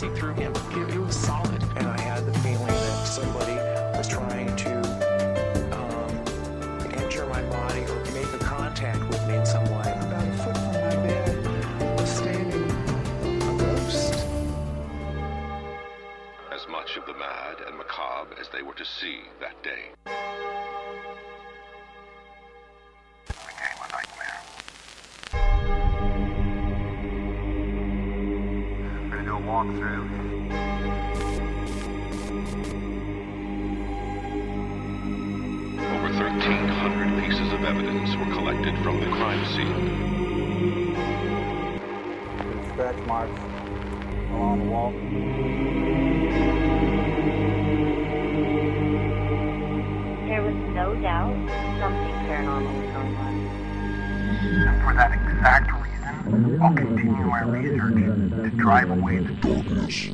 see through him. It was solid. And I had the feeling that somebody was trying to enter my body or make a contact with me in some way. About a foot from my bed was standing a ghost. As much of the mad and macabre as they were to see that day. Became a nightmare. I'm gonna do a walkthrough. Over 1,300 pieces of evidence were collected from the crime scene. Scratch marks along the wall. There was no doubt something paranormal was going on. And for that exact reason, I'll continue my research to drive away the darkness.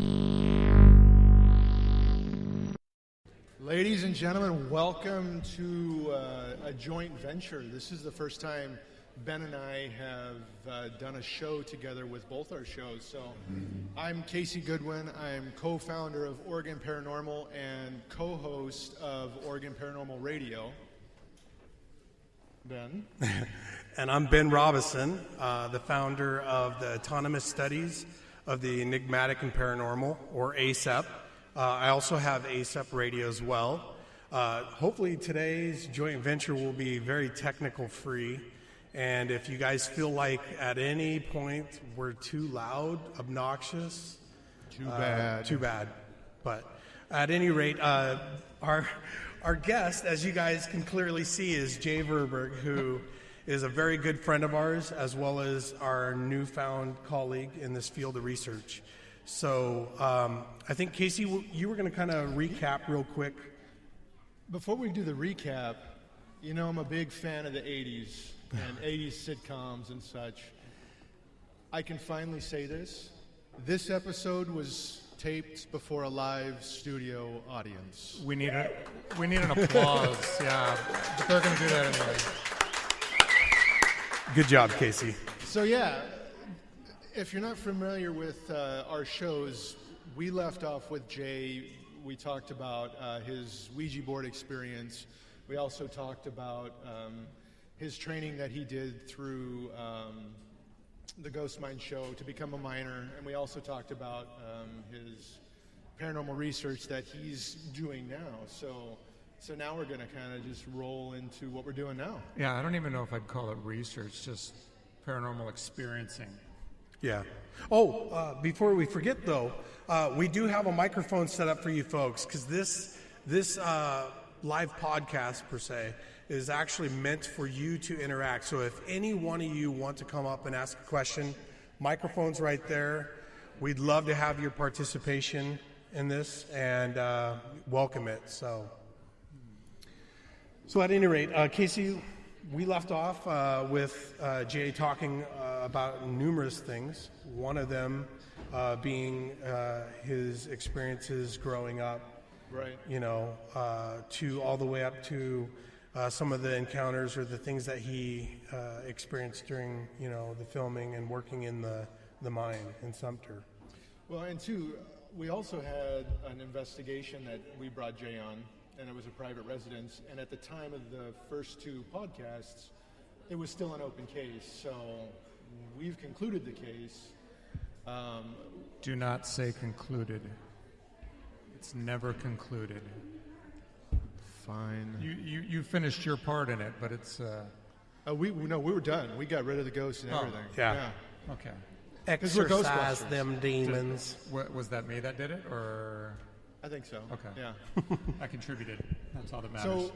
Ladies and gentlemen, welcome to a joint venture. This is the first time Ben and I have done a show together with both our shows. So I'm Casey Goodwin. I'm co-founder of Oregon Paranormal and co-host of Oregon Paranormal Radio. Ben? And I'm Ben Robison, the founder of the Autonomous Studies of the Enigmatic and Paranormal, or ASEP. I also have ASEP Radio as well. Hopefully today's joint venture will be very technical free. And if you guys feel like at any point we're too loud, obnoxious, Too bad. But at any rate, our guest, as you guys can clearly see, is Jay Verburg, who is a very good friend of ours, as well as our newfound colleague in this field of research. So I think, Casey, you were going to kind of recap real quick. Before we do the recap, you know I'm a big fan of the 80s and 80s sitcoms and such. I can finally say this. This episode was taped before a live studio audience. We need an applause. Yeah, but they're going to do that anyway. Good job, Casey. So yeah, if you're not familiar with our shows, we left off with Jay. We talked about his Ouija board experience. We also talked about his training that he did through the Ghost Mind show to become a miner. And we also talked about his paranormal research that he's doing now. So now we're going to kind of just roll into what we're doing now. Yeah, I don't even know if I'd call it research, just paranormal experiencing. Yeah. Oh, before we forget, though, we do have a microphone set up for you folks, because this live podcast, per se, is actually meant for you to interact. So if any one of you want to come up and ask a question, microphone's right there. We'd love to have your participation in this and welcome it. So at any rate, Casey, we left off with Jay talking about numerous things. One of them being his experiences growing up, right? You know, to all the way up to some of the encounters or the things that he experienced during, you know, the filming and working in the mine in Sumter. Well, and two, we also had an investigation that we brought Jay on, and it was a private residence. And at the time of the first two podcasts, it was still an open case. So we've concluded the case. Do not say concluded. It's never concluded. Fine. You finished your part in it, but it's. We were done. We got rid of the ghosts and everything. Yeah. Okay. Exercise them demons. Was that me that did it, or? I think so. Okay. Yeah. I contributed. That's all that matters.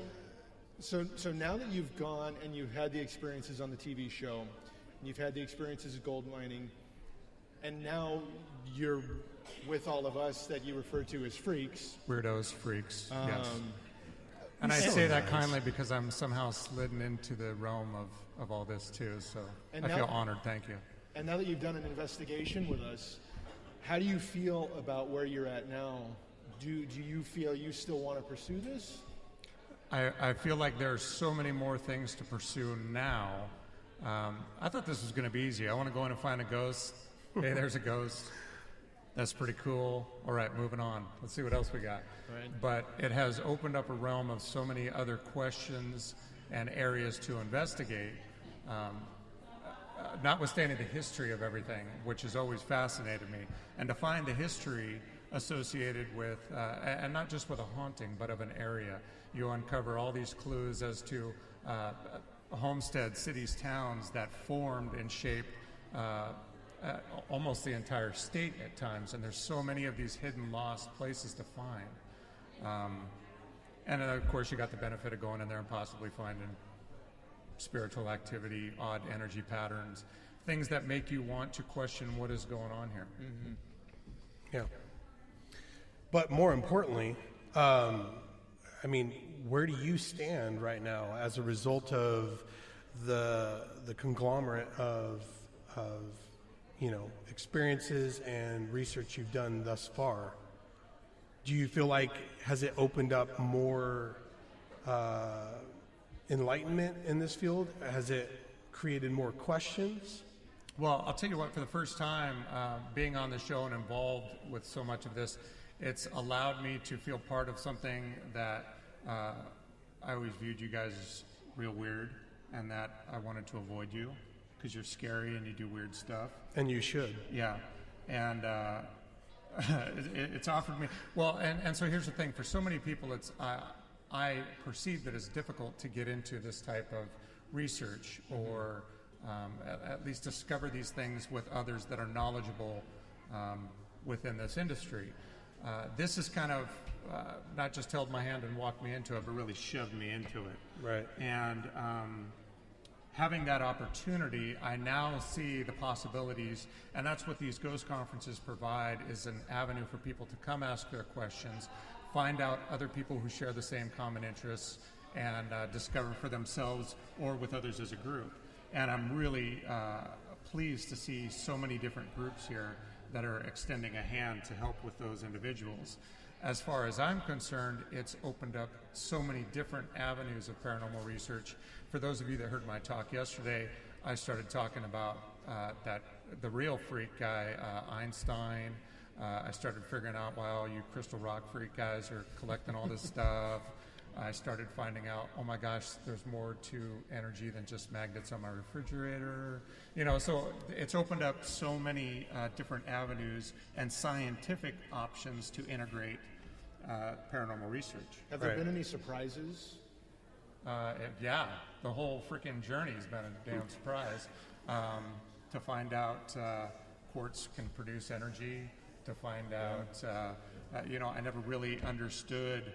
So now that you've gone and you've had the experiences on the TV show, and you've had the experiences of gold mining, and now you're with all of us that you refer to as freaks. Weirdos, freaks, yes. And I say that kindly because I'm somehow slidden into the realm of all this too, so I feel honored, thank you. And now that you've done an investigation with us, how do you feel about where you're at now? Do you feel you still want to pursue this? I feel like there's so many more things to pursue now. I thought this was going to be easy. I want to go in and find a ghost. Hey, there's a ghost. That's pretty cool. All right, moving on. Let's see what else we got. Right. But it has opened up a realm of so many other questions and areas to investigate, notwithstanding the history of everything, which has always fascinated me. And to find the history associated with, and not just with a haunting, but of an area, you uncover all these clues as to homesteads, cities, towns that formed and shaped almost the entire state at times, and there's so many of these hidden, lost places to find. And then, of course, you got the benefit of going in there and possibly finding spiritual activity, odd energy patterns, things that make you want to question what is going on here. Mm-hmm. Yeah. But more importantly, I mean, where do you stand right now as a result of the conglomerate of experiences and research you've done thus far? Do you feel like, has it opened up more enlightenment in this field? Has it created more questions? Well, I'll tell you what, for the first time, being on the show and involved with so much of this, it's allowed me to feel part of something that I always viewed you guys as real weird, and that I wanted to avoid you because you're scary and you do weird stuff. And you should. Yeah. And it's offered me, well, and so here's the thing, for so many people, it's I perceive that it's difficult to get into this type of research or at least discover these things with others that are knowledgeable within this industry. This has kind of not just held my hand and walked me into it, but really shoved me into it. Right. And having that opportunity, I now see the possibilities, and that's what these ghost conferences provide, is an avenue for people to come ask their questions, find out other people who share the same common interests, and discover for themselves or with others as a group. And I'm really pleased to see so many different groups here that are extending a hand to help with those individuals. As far as I'm concerned, it's opened up so many different avenues of paranormal research. For those of you that heard my talk yesterday, I started talking about that the real freak guy, Einstein. I started figuring out why all you crystal rock freak guys are collecting all this stuff. I started finding out, oh my gosh, there's more to energy than just magnets on my refrigerator. So it's opened up so many different avenues and scientific options to integrate paranormal research. Have there been any surprises? Yeah, the whole freaking journey has been a damn surprise. To find out quartz can produce energy, to find out, I never really understood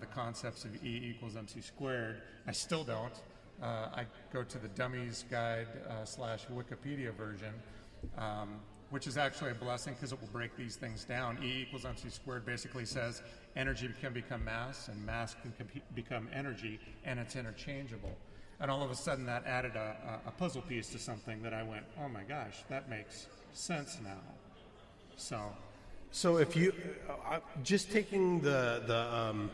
the concepts of E equals MC squared. I still don't. I go to the Dummies Guide / Wikipedia version, which is actually a blessing because it will break these things down. E equals MC squared basically says energy can become mass, and mass can become energy, and it's interchangeable. And all of a sudden that added a puzzle piece to something that I went, oh my gosh, that makes sense now. So if you, just taking the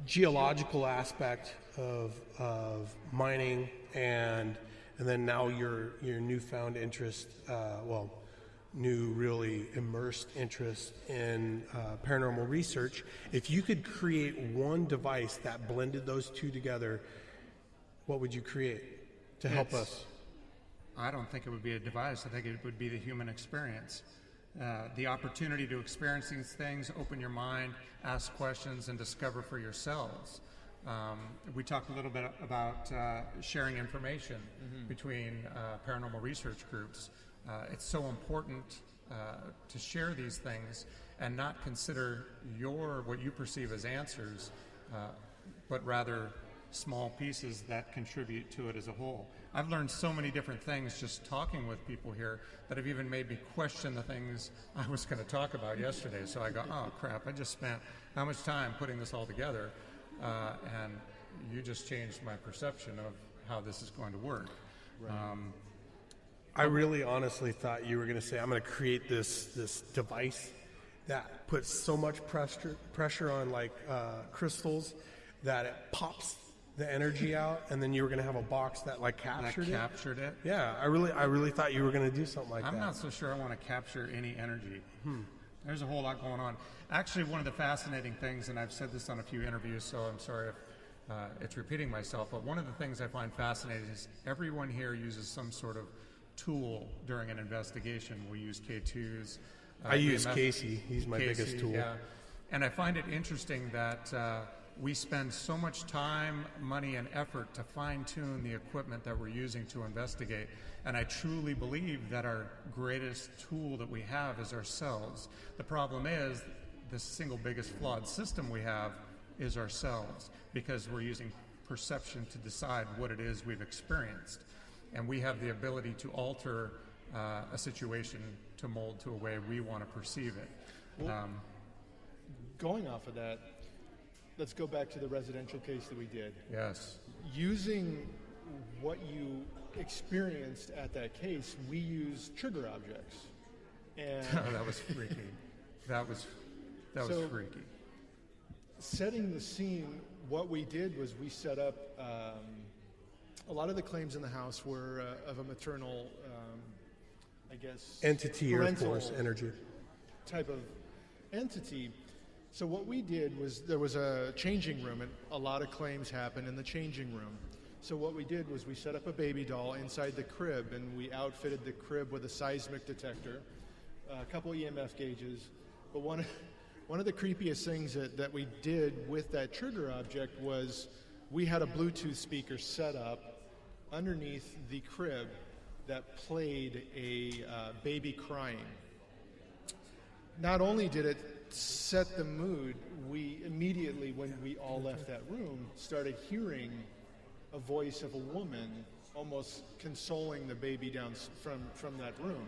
geological aspect of mining and then now your newfound interest, new really immersed interest in paranormal research, if you could create one device that blended those two together, what would you create to help us? I don't think it would be a device. I think it would be the human experience. The opportunity to experience these things, open your mind, ask questions, and discover for yourselves. We talked a little bit about sharing information between paranormal research groups. It's so important to share these things and not consider what you perceive as answers, but rather small pieces that contribute to it as a whole. I've learned so many different things just talking with people here that have even made me question the things I was going to talk about yesterday. So I go, oh crap, I just spent how much time putting this all together, and you just changed my perception of how this is going to work. Right. I really honestly thought you were going to say, I'm going to create this device that puts so much pressure on crystals that it pops the energy out, and then you were going to have a box that like captured it. Yeah, I really thought you were going to do something like that. I'm not so sure I want to capture any energy. There's a whole lot going on. Actually, one of the fascinating things, and I've said this on a few interviews, so I'm sorry if it's repeating myself, but one of the things I find fascinating is everyone here uses some sort of tool during an investigation. We use K2s. I use Casey. He's my biggest tool. Yeah. And I find it interesting that we spend so much time, money, and effort to fine-tune the equipment that we're using to investigate. And I truly believe that our greatest tool that we have is ourselves. The problem is the single biggest flawed system we have is ourselves, because we're using perception to decide what it is we've experienced. And we have the ability to alter a situation to mold to a way we want to perceive it. Well, going off of that, let's go back to the residential case that we did. Yes. Using what you experienced at that case, we used trigger objects. And that was freaky. That was freaky. Setting the scene, what we did was we set up a lot of the claims in the house were of a maternal, I guess, entity or force, energy type of entity. So what we did was there was a changing room, and a lot of claims happened in the changing room. So what we did was we set up a baby doll inside the crib, and we outfitted the crib with a seismic detector, a couple EMF gauges. But one of the creepiest things that we did with that trigger object was we had a Bluetooth speaker set up underneath the crib that played a baby crying. Not only did it set the mood, we immediately, when we all left that room, started hearing a voice of a woman almost consoling the baby down from that room.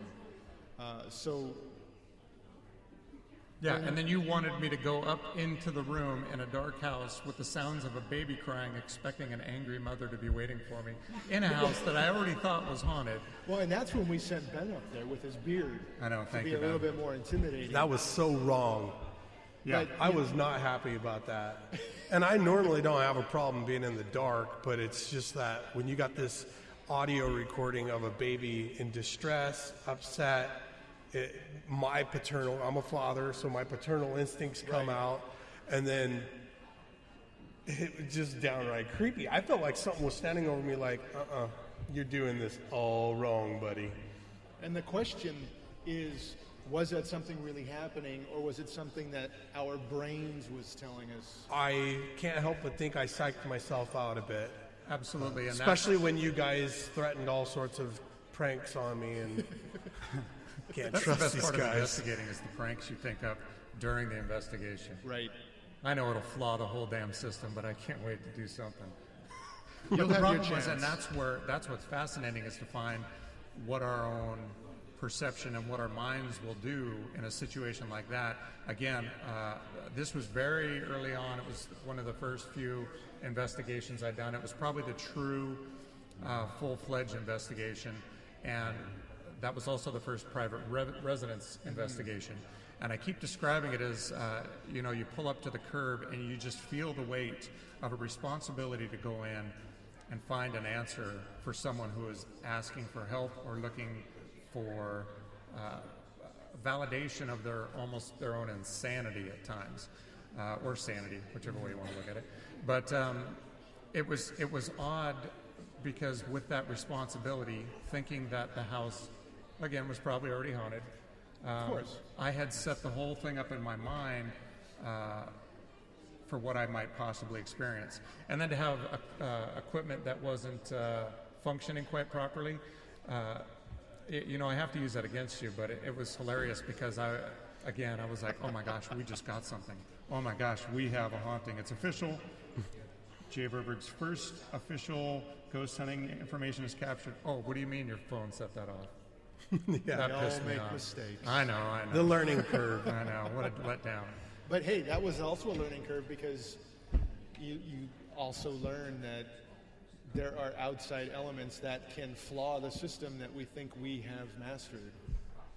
Yeah, and then you wanted me to go up into the room in a dark house with the sounds of a baby crying, expecting an angry mother to be waiting for me in a house that I already thought was haunted. Well, and that's when we sent Ben up there with his beard. I know, thank you, to be a little bit more intimidating. That was so wrong. Yeah, I was not happy about that. And I normally don't have a problem being in the dark, but it's just that when you got this audio recording of a baby in distress, upset, I'm a father, so my paternal instincts come out, and then it was just downright creepy. I felt like something was standing over me like, you're doing this all wrong, buddy. And the question is, was that something really happening, or was it something that our brains was telling us? I can't help but think I psyched myself out a bit. Absolutely. And especially when you guys threatened all sorts of pranks on me and... Can't That's trust the best these part guys. of investigating is the pranks you think of during the investigation. Right. I know it'll flaw the whole damn system, but I can't wait to do something. You'll But the have problem your was, and chance. that's what's fascinating, is to find what our own perception and what our minds will do in a situation like that. Again, this was very early on. It was one of the first few investigations I'd done. It was probably the true full-fledged investigation, and that was also the first private residence investigation. And I keep describing it as, you pull up to the curb and you just feel the weight of a responsibility to go in and find an answer for someone who is asking for help or looking for validation of their own insanity at times, or sanity, whichever way you want to look at it. But it was odd, because with that responsibility, thinking that the house, again, was probably already haunted. Of course. I had set the whole thing up in my mind for what I might possibly experience. And then to have equipment that wasn't functioning quite properly, I have to use that against you, but it was hilarious, because I was like, oh my gosh, we just got something. Oh my gosh, we have a haunting. It's official. Jay Verburg's first official ghost hunting information is captured. Oh, what do you mean your phone set that off? Yeah, that we all pissed me make off. mistakes. I know. The learning curve. I know, what a letdown. But hey, that was also a learning curve, because you also learn that there are outside elements that can flaw the system that we think we have mastered.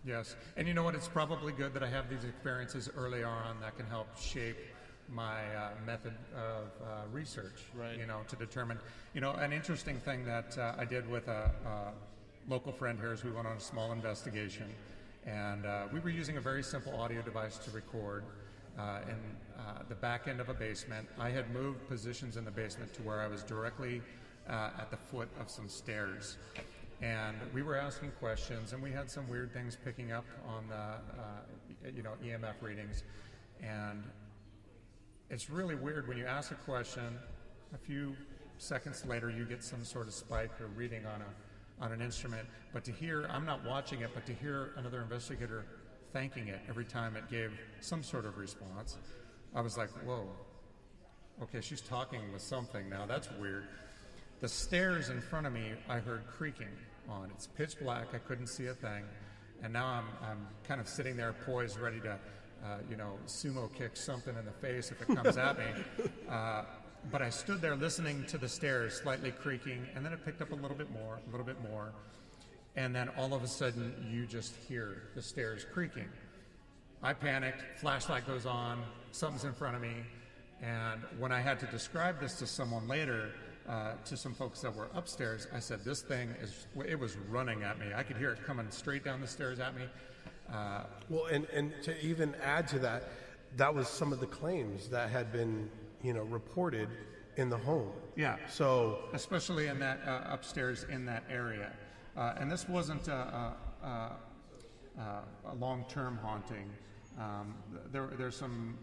Yes, and you know what? It's probably good that I have these experiences early on that can help shape my method of research, Right. To determine, an interesting thing that I did with a local friend here is we went on a small investigation, and we were using a very simple audio device to record in the back end of a basement. I had moved positions in the basement to where I was directly at the foot of some stairs. And we were asking questions, and we had some weird things picking up on the, EMF readings. And it's really weird when you ask a question, a few seconds later you get some sort of spike or reading on an instrument. But to hear, I'm not watching it, but to hear another investigator thanking it every time it gave some sort of response, I was like, whoa, okay, she's talking with something now. That's weird. The stairs in front of me, I heard creaking on. It's pitch black. I couldn't see a thing. And now I'm kind of sitting there poised, ready to, sumo kick something in the face if it comes at me. But I stood there listening to the stairs slightly creaking, and then it picked up a little bit more. And then all of a sudden, you just hear the stairs creaking. I panicked. Flashlight goes on. Something's in front of me. And when I had to describe this to someone later, to some folks that were upstairs, I said, this thing it was running at me. I could hear it coming straight down the stairs at me. Well, and to even add to that, that was some of the claims that had been, reported in the home. Yeah. So especially in that upstairs in that area. And this wasn't a long-term haunting. There's some,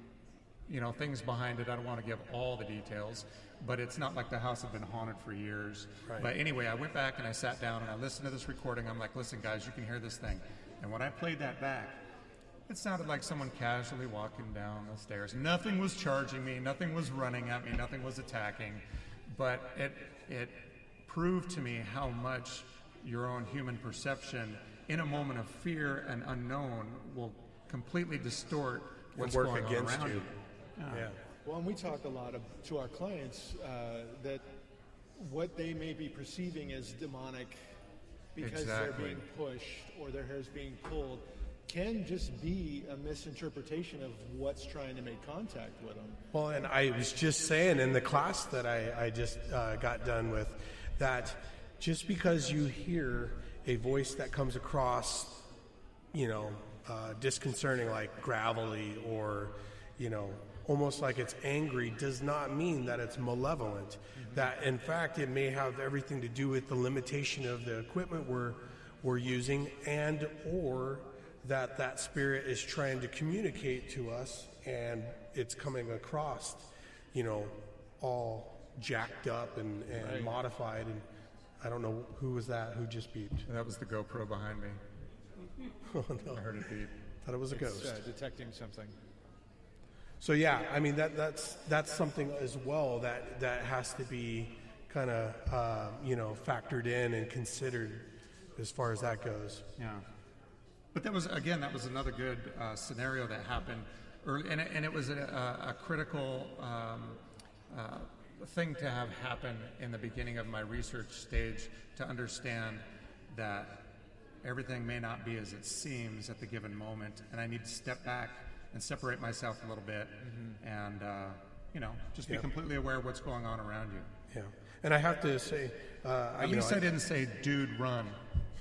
things behind it. I don't want to give all the details, but it's not like the house had been haunted for years. Right. But anyway, I went back and I sat down and I listened to this recording. I'm like, listen, guys, you can hear this thing. And when I played that back, it sounded like someone casually walking down the stairs. Nothing was charging me. Nothing was running at me. Nothing was attacking. But it proved to me how much your own human perception in a moment of fear and unknown will completely distort what's work going on against around you. Yeah. Well, and we talk a lot to our clients that what they may be perceiving as demonic because they're being pushed or their hair's being pulled can just be a misinterpretation of what's trying to make contact with them. Well, and I was just saying in the class that I just got done with that just because you hear a voice that comes across, disconcerting, like gravelly or, almost like it's angry, does not mean that it's malevolent. Mm-hmm. That, in fact, it may have everything to do with the limitation of the equipment we're using, and or that spirit is trying to communicate to us, and it's coming across, all jacked up and right. Modified. And I don't know who was that. Who just beeped? That was the GoPro behind me. Oh no! I heard it beep. Thought it was a ghost. Detecting something. So yeah, I mean that's something as well that has to be kind of factored in and considered as far as that goes. Yeah, but that was another good scenario that happened early, and it was a critical thing to have happen in the beginning of my research stage to understand that everything may not be as it seems at the given moment, and I need to step back and separate myself a little bit, and just be completely aware of what's going on around you. Yeah, and I have to say, at least I didn't say, "Dude, run."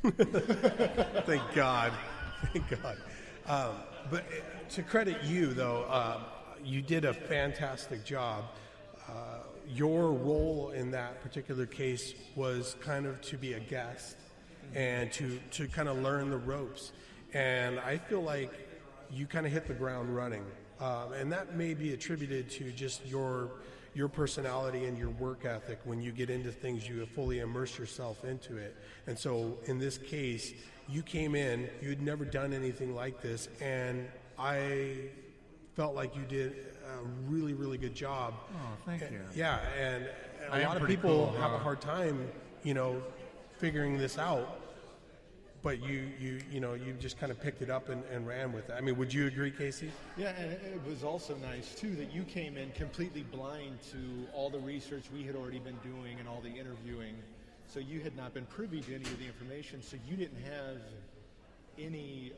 Thank God, thank God. But to credit you, though, you did a fantastic job. Your role in that particular case was kind of to be a guest and to kind of learn the ropes. And I feel like you kind of hit the ground running. And that may be attributed to just your personality and your work ethic. When you get into things, you fully immerse yourself into it. And so in this case, you came in, you had never done anything like this, and I felt like you did a really, really good job. Oh, thank you. Yeah, and a lot of people have a hard time, figuring this out. But you just kind of picked it up and ran with it. I mean, would you agree, Casey? Yeah, and it was also nice, too, that you came in completely blind to all the research we had already been doing and all the interviewing. So you had not been privy to any of the information, so you didn't have any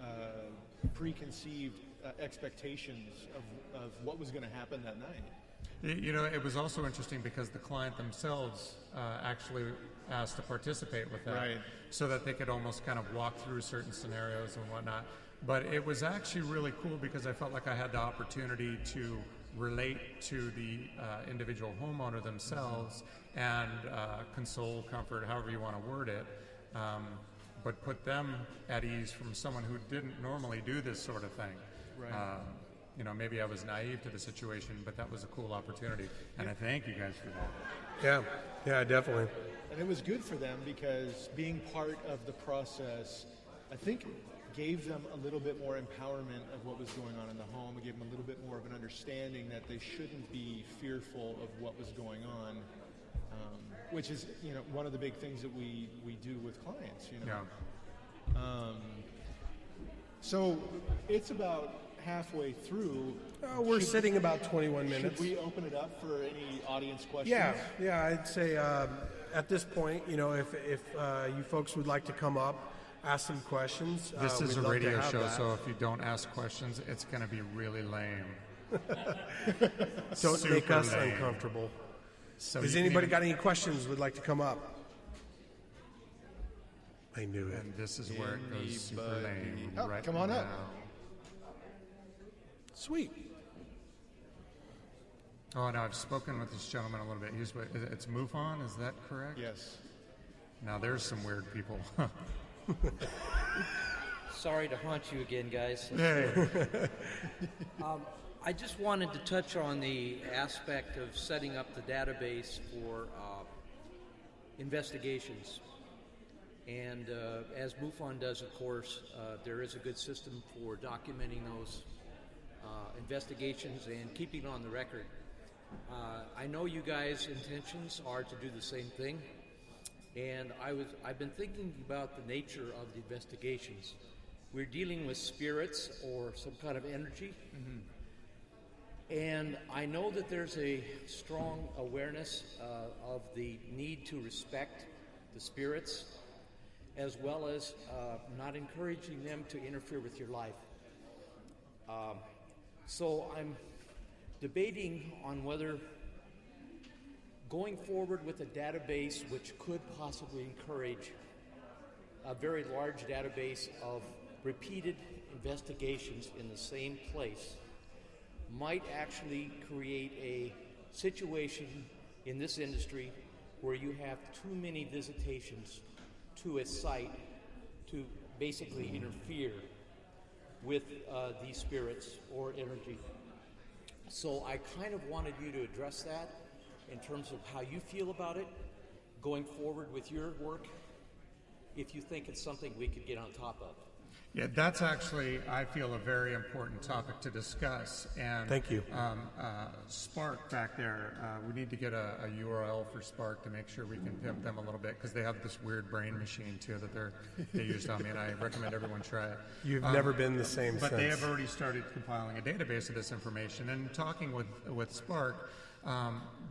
preconceived expectations of what was going to happen that night. You know, it was also interesting because the client themselves actually asked to participate with that, Right. so that they could almost kind of walk through certain scenarios and whatnot. But it was actually really cool because I felt like I had the opportunity to relate to the individual homeowner themselves and console, comfort, however you want to word it, but put them at ease from someone who didn't normally do this sort of thing. Right. You know, maybe I was naive to the situation, but that was a cool opportunity, and I thank you guys for that. Yeah, definitely. And it was good for them because being part of the process, I think, gave them a little bit more empowerment of what was going on in the home. It gave them a little bit more of an understanding that they shouldn't be fearful of what was going on, which is, you know, one of the big things that we do with clients, you know. Yeah. So it's about halfway through. We're sitting about 21 minutes. Should we open it up for any audience questions? Yeah, I'd say at this point, you know, if you folks would like to come up, ask some questions. This is we'd a love to radio have show, that. so if you don't ask questions, it's going to be really lame. Don't Super make us lame. uncomfortable. So Has you can anybody even- got any questions would like to come up? I knew it. And this is where it goes super lame. Oh, right come on up. now. Sweet. Oh, no, I've spoken with this gentleman a little bit. It's MUFON, is that correct? Yes. Now, there's some weird people. Sorry to haunt you again, guys. Hey. I just wanted to touch on the aspect of setting up the database for investigations. And as MUFON does, of course, there is a good system for documenting those investigations and keeping on the record. I know you guys' intentions are to do the same thing, and I've been thinking about the nature of the investigations. We're dealing with spirits or some kind of energy, and I know that there's a strong awareness of the need to respect the spirits, as well as not encouraging them to interfere with your life. So I'm debating on whether going forward with a database which could possibly encourage a very large database of repeated investigations in the same place might actually create a situation in this industry where you have too many visitations to a site to basically interfere with these spirits or energy. So I kind of wanted you to address that in terms of how you feel about it going forward with your work, if you think it's something we could get on top of. Yeah, that's actually, I feel, a very important topic to discuss. And Thank you. Spark back there, we need to get a URL for Spark to make sure we can pimp them a little bit, because they have this weird brain machine too that they used on me, and I recommend everyone try it. You've never been the same but since. they have already started compiling a database of this information. And talking with Spark,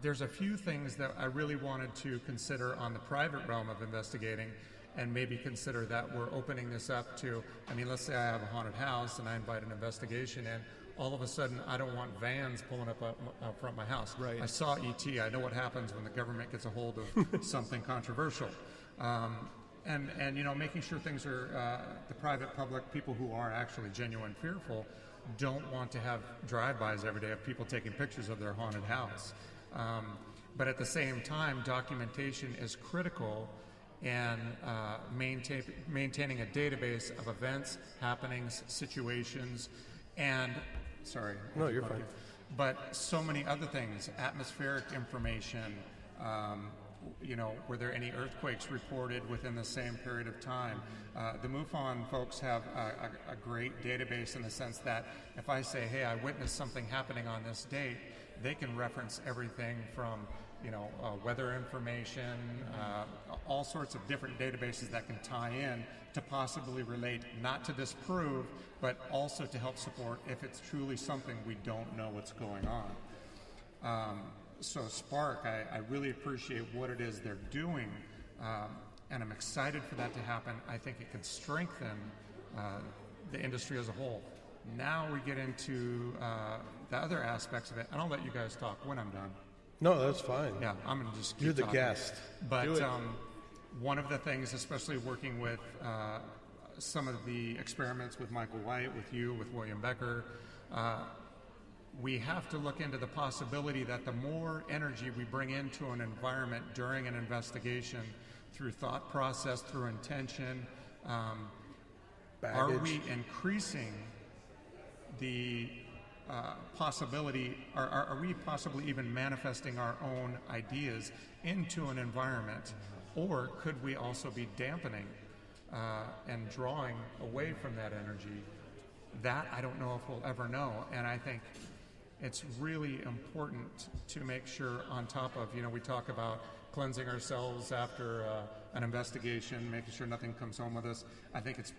there's a few things that I really wanted to consider on the private realm of investigating, and maybe consider that we're opening this up to, I mean, let's say I have a haunted house and I invite an investigation in. All of a sudden, I don't want vans pulling up front of my house. Right. I saw E.T. I know what happens when the government gets a hold of something controversial. And you know, making sure things are, the private, public, people who are actually genuine fearful don't want to have drive-bys every day of people taking pictures of their haunted house. But at the same time, documentation is critical, and maintaining a database of events, happenings, situations, and No, you're fine. But so many other things, atmospheric information. You know, were there any earthquakes reported within the same period of time? The MUFON folks have a great database in the sense that if I say, hey, I witnessed something happening on this date, they can reference everything from, you know, weather information, all sorts of different databases that can tie in to possibly relate, not to disprove, but also to help support if it's truly something we don't know what's going on. So Spark, I really appreciate what it is they're doing, and I'm excited for that to happen. I think it can strengthen the industry as a whole. Now we get into the other aspects of it, and I'll let you guys talk when I'm done. No, that's fine. Yeah, I'm going to just keep You're the talking. guest. But one of the things, especially working with some of the experiments with Michael White, with you, with William Becker, we have to look into the possibility that the more energy we bring into an environment during an investigation, through thought process, through intention, are we increasing the possibility, are we possibly even manifesting our own ideas into an environment? Or could we also be dampening and drawing away from that energy? That I don't know if we'll ever know. And I think it's really important to make sure, on top of, we talk about cleansing ourselves after an investigation, making sure nothing comes home with us. I think it's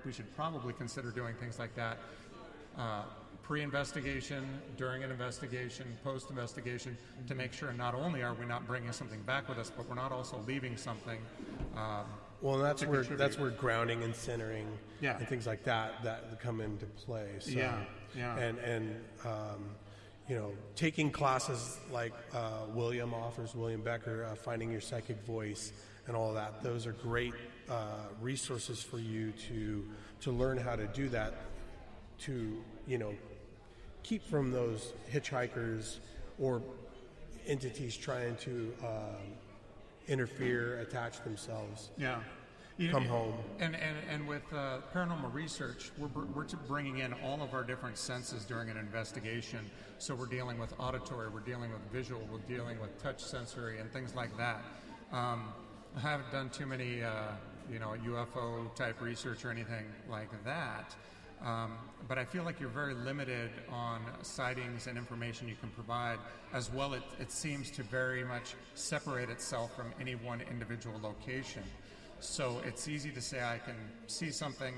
we should probably consider doing things like that. Pre-investigation, during an investigation, post-investigation, to make sure not only are we not bringing something back with us, but we're not also leaving something. Well, that's where grounding and centering and things like that come into play. So, and taking classes like William Becker, Finding Your Psychic Voice, and all that. Those are great resources for you to learn how to do that. To keep from those hitchhikers or entities trying to interfere, attach themselves. Yeah. Come home. And with paranormal research, we're bringing in all of our different senses during an investigation. So we're dealing with auditory, we're dealing with visual, we're dealing with touch sensory and things like that. I haven't done too many, UFO type research or anything like that. But I feel like you're very limited on sightings and information you can provide. As well, it seems to very much separate itself from any one individual location. So it's easy to say I can see something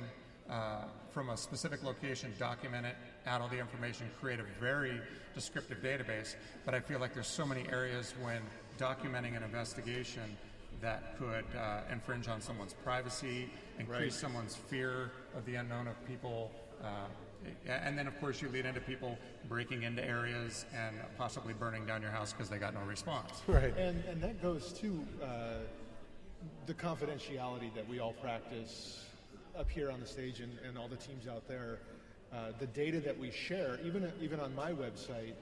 from a specific location, document it, add all the information, create a very descriptive database. But I feel like there's so many areas when documenting an investigation that could infringe on someone's privacy, increase someone's fear of the unknown, of people. And then, of course, you lead into people breaking into areas and possibly burning down your house because they got no response. Right. And that goes to the confidentiality that we all practice up here on the stage and all the teams out there. The data that we share, even on my website,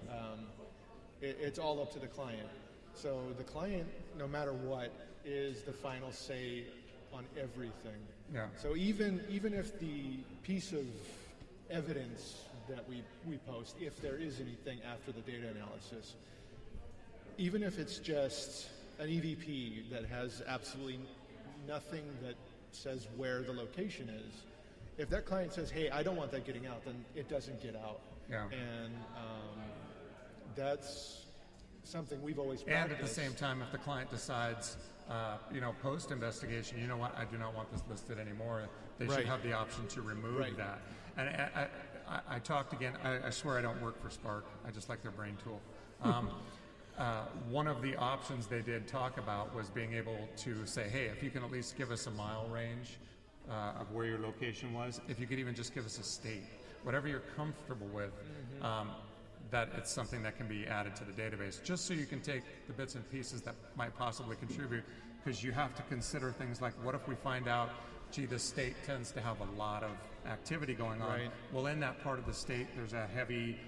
it's all up to the client. So the client, no matter what, is the final say on everything. Yeah. So even if the piece of evidence that we post, if there is anything after the data analysis, even if it's just an EVP that has absolutely nothing that says where the location is, if that client says, hey, I don't want that getting out, then it doesn't get out. Yeah. And that's something we've always practiced. And at the same time, if the client decides, post-investigation, you know what, I do not want this listed anymore, they should have the option to remove that. And I talked again, I swear I don't work for Spark, I just like their brain tool. One of the options they did talk about was being able to say, hey, if you can at least give us a mile range of where your location was, if you could even just give us a state, whatever you're comfortable with, that it's something that can be added to the database, just so you can take the bits and pieces that might possibly contribute, because you have to consider things like, what if we find out, gee, this state tends to have a lot of activity going on. Right. Well, in that part of the state, there's a heavy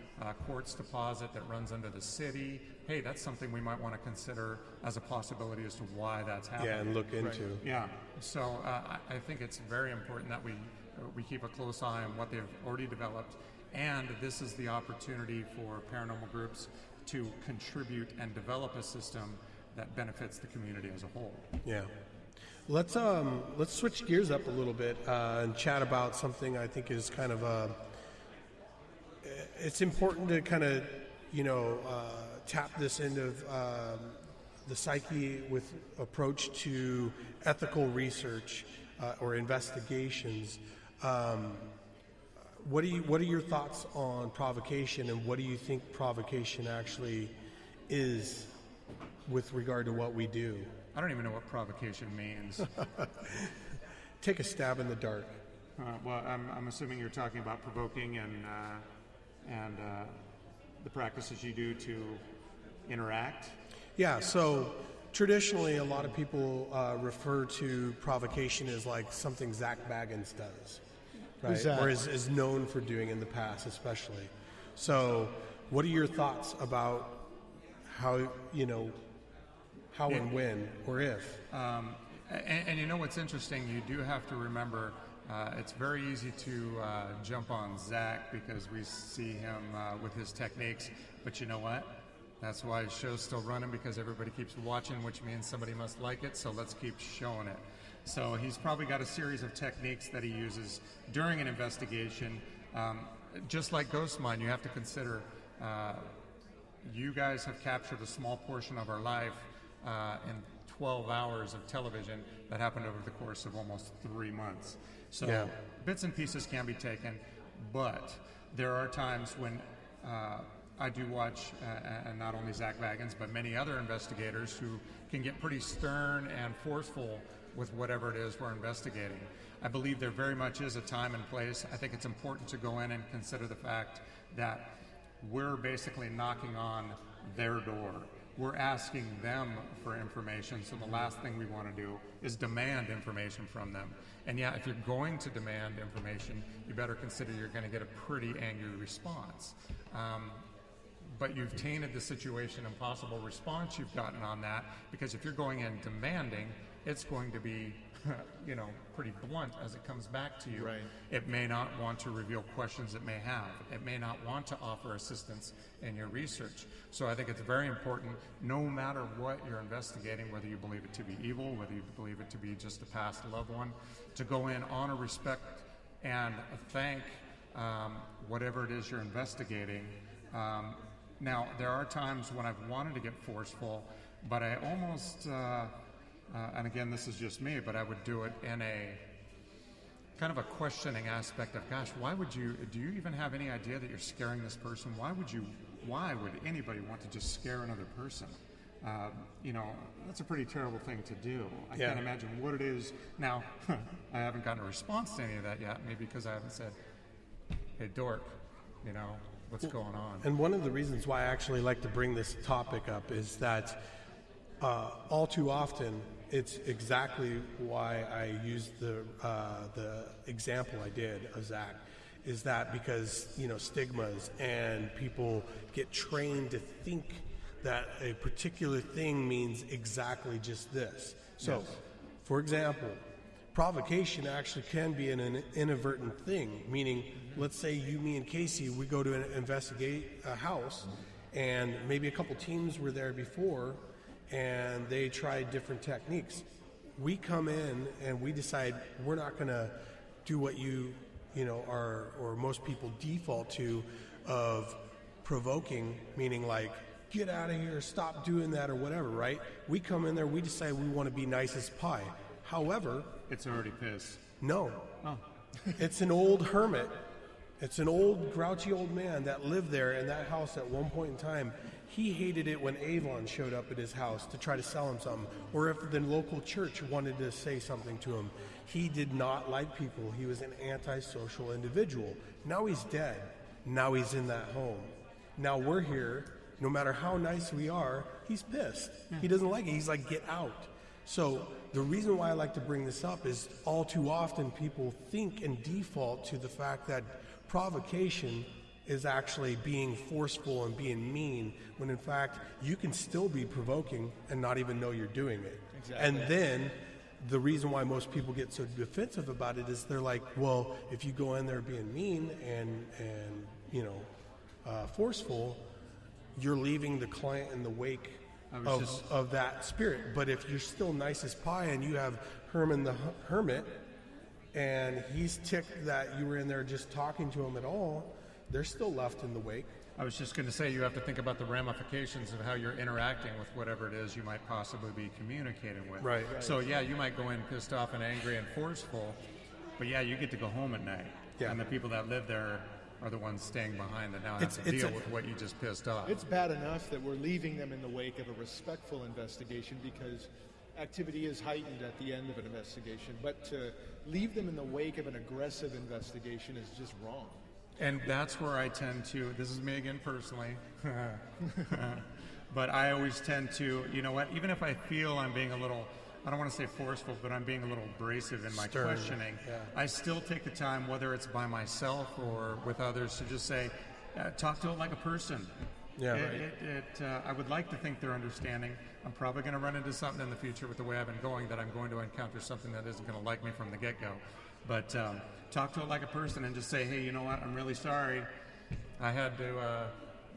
quartz deposit that runs under the city. Hey, that's something we might want to consider as a possibility as to why that's happening. Yeah, and look into. Yeah. So I think it's very important that we keep a close eye on what they've already developed. And this is the opportunity for paranormal groups to contribute and develop a system that benefits the community as a whole. Yeah. Let's switch gears up a little bit and chat about something I think is kind of it's important to kind of tap this into the psyche with approach to ethical research or investigations. What are your thoughts on provocation, and what do you think provocation actually is with regard to what we do? I don't even know what provocation means. Take a stab in the dark. Well, I'm assuming you're talking about provoking and the practices you do to interact. Yeah, so traditionally a lot of people refer to provocation as like something Zach Baggins does, right? Or is known for doing in the past especially. So what are your thoughts about how and when or if? And you know what's interesting, you do have to remember it's very easy to jump on Zach because we see him with his techniques, but you know what? That's why his show's still running, because everybody keeps watching, which means somebody must like it, so let's keep showing it. So he's probably got a series of techniques that he uses during an investigation. Just like Ghost Mine, you have to consider you guys have captured a small portion of our life in 12 hours of television that happened over the course of almost 3 months. So bits and pieces can be taken, but there are times when I do watch, and not only Zach Baggins, but many other investigators who can get pretty stern and forceful with whatever it is we're investigating. I believe there very much is a time and place. I think it's important to go in and consider the fact that we're basically knocking on their door. We're asking them for information, so the last thing we want to do is demand information from them. And yeah, if you're going to demand information, you better consider you're going to get a pretty angry response. But you've tainted the situation and possible response you've gotten on that, because if you're going in demanding, it's going to be, pretty blunt as it comes back to you. Right. It may not want to reveal questions it may have. It may not want to offer assistance in your research. So I think it's very important, no matter what you're investigating, whether you believe it to be evil, whether you believe it to be just a past loved one, to go in, honor, respect, and thank whatever it is you're investigating. Now, there are times when I've wanted to get forceful, but I almost, and again, this is just me, but I would do it in a kind of a questioning aspect of, gosh, do you even have any idea that you're scaring this person? Why would anybody want to just scare another person? That's a pretty terrible thing to do. I can't imagine what it is. Now, I haven't gotten a response to any of that yet, maybe because I haven't said, hey, dork, what's going on? And one of the reasons why I actually like to bring this topic up is that all too often, it's exactly why I used the example I did of Zach, is that because, stigmas and people get trained to think that a particular thing means exactly just this. So, for example, provocation actually can be an inadvertent thing, meaning, let's say me and Casey, we go to investigate a house, and maybe a couple teams were there before, and they tried different techniques. We come in and we decide we're not going to do what or most people default to of provoking, meaning like, get out of here, stop doing that, or whatever, right? We come in there, we decide we want to be nice as pie. However, it's already pissed. No. Oh. It's an old hermit. It's an old, grouchy old man that lived there in that house at one point in time. He hated it when Avon showed up at his house to try to sell him something, or if the local church wanted to say something to him. He did not like people. He was an antisocial individual. Now he's dead. Now he's in that home. Now we're here. No matter how nice we are, he's pissed. He doesn't like it. He's like, get out. So the reason why I like to bring this up is all too often people think and default to the fact that provocation is actually being forceful and being mean, when in fact you can still be provoking and not even know you're doing it. Exactly. And then the reason why most people get so defensive about it is they're like, well, if you go in there being mean and forceful, you're leaving the client in the wake of that spirit. But if you're still nice as pie and you have Herman the Hermit and he's ticked that you were in there just talking to him at all, they're still left in the wake. I was just going to say, you have to think about the ramifications of how you're interacting with whatever it is you might possibly be communicating with. Right. So yeah, you might go in pissed off and angry and forceful, but yeah, you get to go home at night. Yeah. And the people that live there are the ones staying behind that now have to deal with what you just pissed off. It's bad enough that we're leaving them in the wake of a respectful investigation, because activity is heightened at the end of an investigation, but to leave them in the wake of an aggressive investigation is just wrong. And that's where I tend to, this is me again personally, but I always tend to, you know what, even if I feel I'm being a little, I don't want to say forceful, but I'm being a little abrasive in my questioning, I still take the time, whether it's by myself or with others, to just say, talk to it like a person. Yeah, I would like to think they're understanding. I'm probably going to run into something in the future with the way I've been going that I'm going to encounter something that isn't going to like me from the get-go. But talk to it like a person and just say, hey, you know what, I'm really sorry. I had to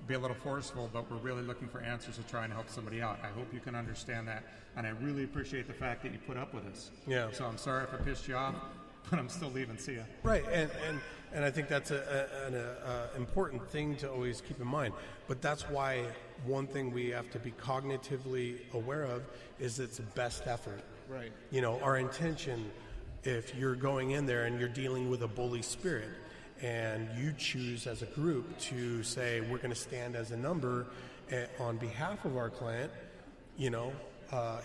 be a little forceful, but we're really looking for answers to try and help somebody out. I hope you can understand that, and I really appreciate the fact that you put up with us. Yeah. So I'm sorry if I pissed you off, but I'm still leaving. See ya. Right, and I think that's an important thing to always keep in mind. But that's why one thing we have to be cognitively aware of is it's best effort. Right. You know, our intention, if you're going in there and you're dealing with a bully spirit, and you choose as a group to say, we're going to stand as a number on behalf of our client, you know,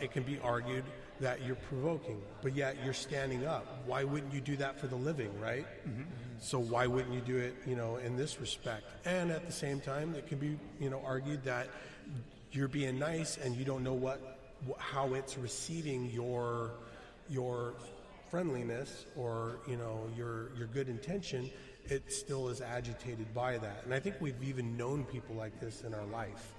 it can be argued that you're provoking, but yet you're standing up. Why wouldn't you do that for the living, right? Mm-hmm. So why wouldn't you do it, you know, in this respect? And at the same time, it can be, you know, argued that you're being nice and you don't know how it's receiving your friendliness or, you know, your good intention. It still is agitated by that. And I think we've even known people like this in our life.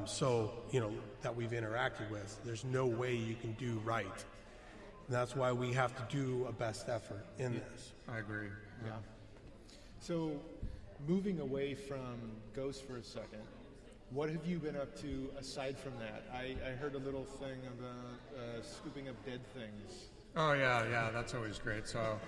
So, you know, that we've interacted with. There's no way you can do right. And that's why we have to do a best effort in this. I agree. Yeah. So, moving away from ghosts for a second, what have you been up to aside from that? I heard a little thing about scooping up dead things. Oh, yeah, that's always great. So,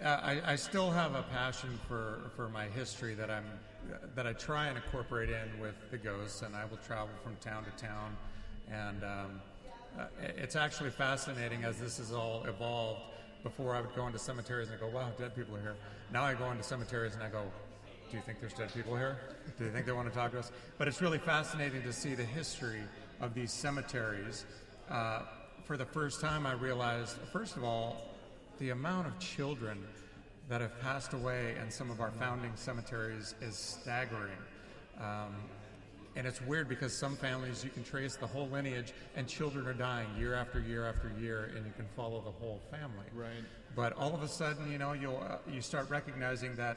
I still have a passion for my history that I try and incorporate in with the ghosts, and I will travel from town to town, and it's actually fascinating as this has all evolved. Before I would go into cemeteries and I go, wow, dead people are here. Now I go into cemeteries and I go, do you think there's dead people here? Do you think they want to talk to us? But it's really fascinating to see the history of these cemeteries. For the first time I realized, first of all, the amount of children that have passed away in some of our founding cemeteries is staggering. And it's weird because some families, you can trace the whole lineage and children are dying year after year after year, and you can follow the whole family. Right. But all of a sudden, you know, you start recognizing that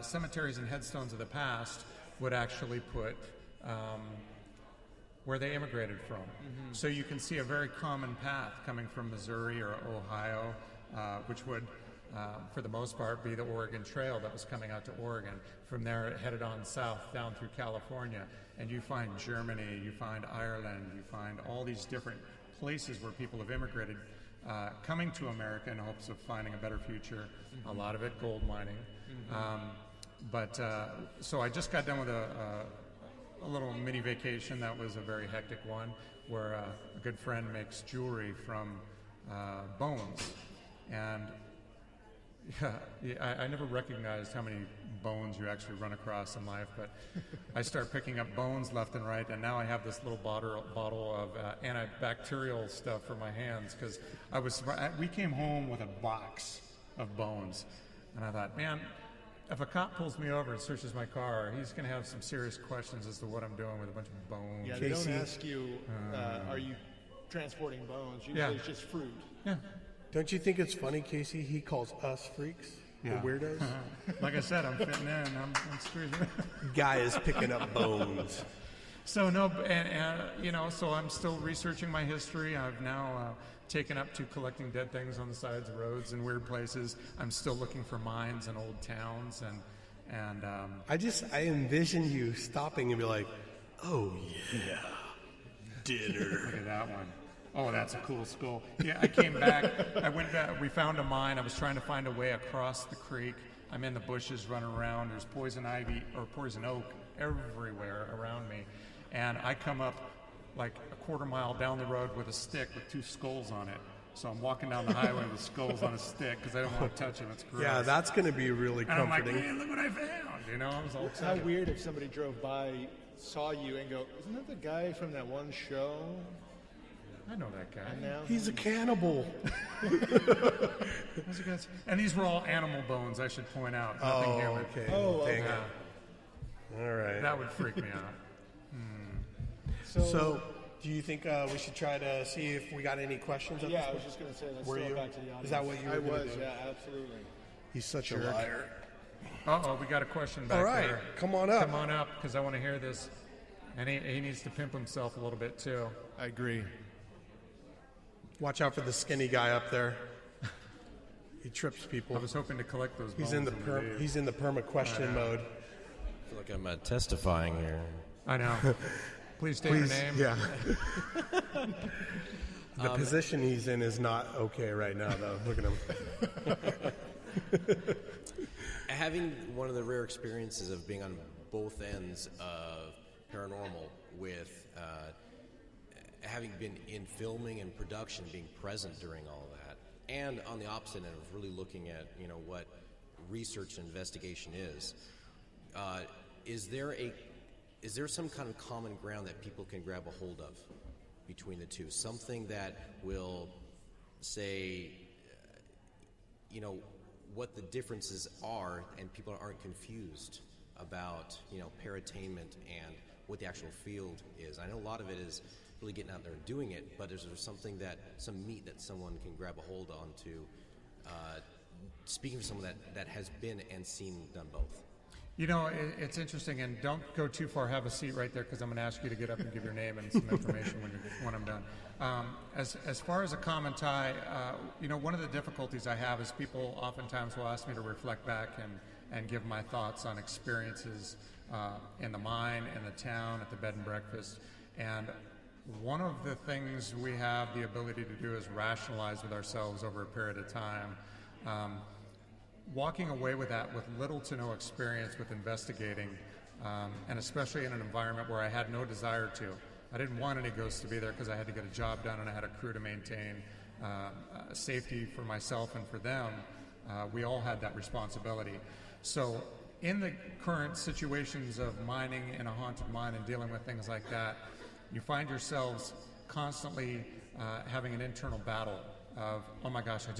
cemeteries and headstones of the past would actually put where they immigrated from. Mm-hmm. So you can see a very common path coming from Missouri or Ohio, which would, for the most part, be the Oregon Trail that was coming out to Oregon. From there, it headed on south down through California, and you find Germany, you find Ireland, you find all these different places where people have immigrated, coming to America in hopes of finding a better future. Mm-hmm. A lot of it gold mining. Mm-hmm. So I just got done with a little mini vacation that was a very hectic one, where a good friend makes jewelry from bones. And I never recognized how many bones you actually run across in life, but I start picking up bones left and right, and now I have this little bottle of antibacterial stuff for my hands, because we came home with a box of bones, and I thought, man, if a cop pulls me over and searches my car, he's going to have some serious questions as to what I'm doing with a bunch of bones. Yeah, they don't ask you, are you transporting bones? Usually it's just fruit. Yeah. Don't you think it's funny, Casey? He calls us freaks, the weirdos. Like I said, I'm fitting in. I'm screwed. Guy is picking up bones. So no, and you know, so I'm still researching my history. I've now taken up to collecting dead things on the sides of roads and weird places. I'm still looking for mines and old towns, and I envision you stopping and be like, oh yeah, dinner. Look at that one. Oh, that's a cool skull. Yeah, I came back. I went back. We found a mine. I was trying to find a way across the creek. I'm in the bushes running around. There's poison ivy or poison oak everywhere around me. And I come up like a quarter mile down the road with a stick with two skulls on it. So I'm walking down the highway with skulls on a stick because I don't want to touch them. It's gross. Yeah, that's going to be really comforting. And I'm like, man, look what I found. You know, I was all excited. How weird if somebody drove by saw you and go, isn't that the guy from that one show? I know that guy. And now He's a cannibal. And these were all animal bones, I should point out. Nothing human. Okay. Oh, Dang okay. it. All right. That would freak me out. So, do you think we should try to see if we got any questions? At Yeah, this I was point? just going to say, let's Were throw you? it back to the audience. Is that what you were I gonna was, do? yeah, absolutely. He's such a liar. Uh-oh, we got a question back All right, there. come on up. Come on up, because I want to hear this. And he needs to pimp himself a little bit, too. I agree. Watch out for the skinny guy up there. He trips people. I was hoping to collect those bones. He's in the he's in the perma question mode. I feel like I'm testifying here. I know. Please state your name. Yeah. The position he's in is not okay right now, though. Look at him. Having one of the rare experiences of being on both ends of paranormal with having been in filming and production, being present during all that, and on the opposite end of really looking at what research and investigation is there some kind of common ground that people can grab a hold of between the two? Something that will say, what the differences are, and people aren't confused about, paratainment and what the actual field is. I know a lot of it is really getting out there and doing it, but is there something some meat that someone can grab a hold on to, speaking for someone that has been and seen done both? It's interesting, and don't go too far. Have a seat right there, because I'm going to ask you to get up and give your name and some information when I'm done. As far as a common tie, one of the difficulties I have is people oftentimes will ask me to reflect back and give my thoughts on experiences in the mine, in the town, at the bed and breakfast. And one of the things we have the ability to do is rationalize with ourselves over a period of time. Walking away with that with little to no experience with investigating, and especially in an environment where I had no desire to. I didn't want any ghosts to be there because I had to get a job done and I had a crew to maintain safety for myself and for them. We all had that responsibility. So in the current situations of mining in a haunted mine and dealing with things like that, you find yourselves constantly having an internal battle of, oh my gosh, I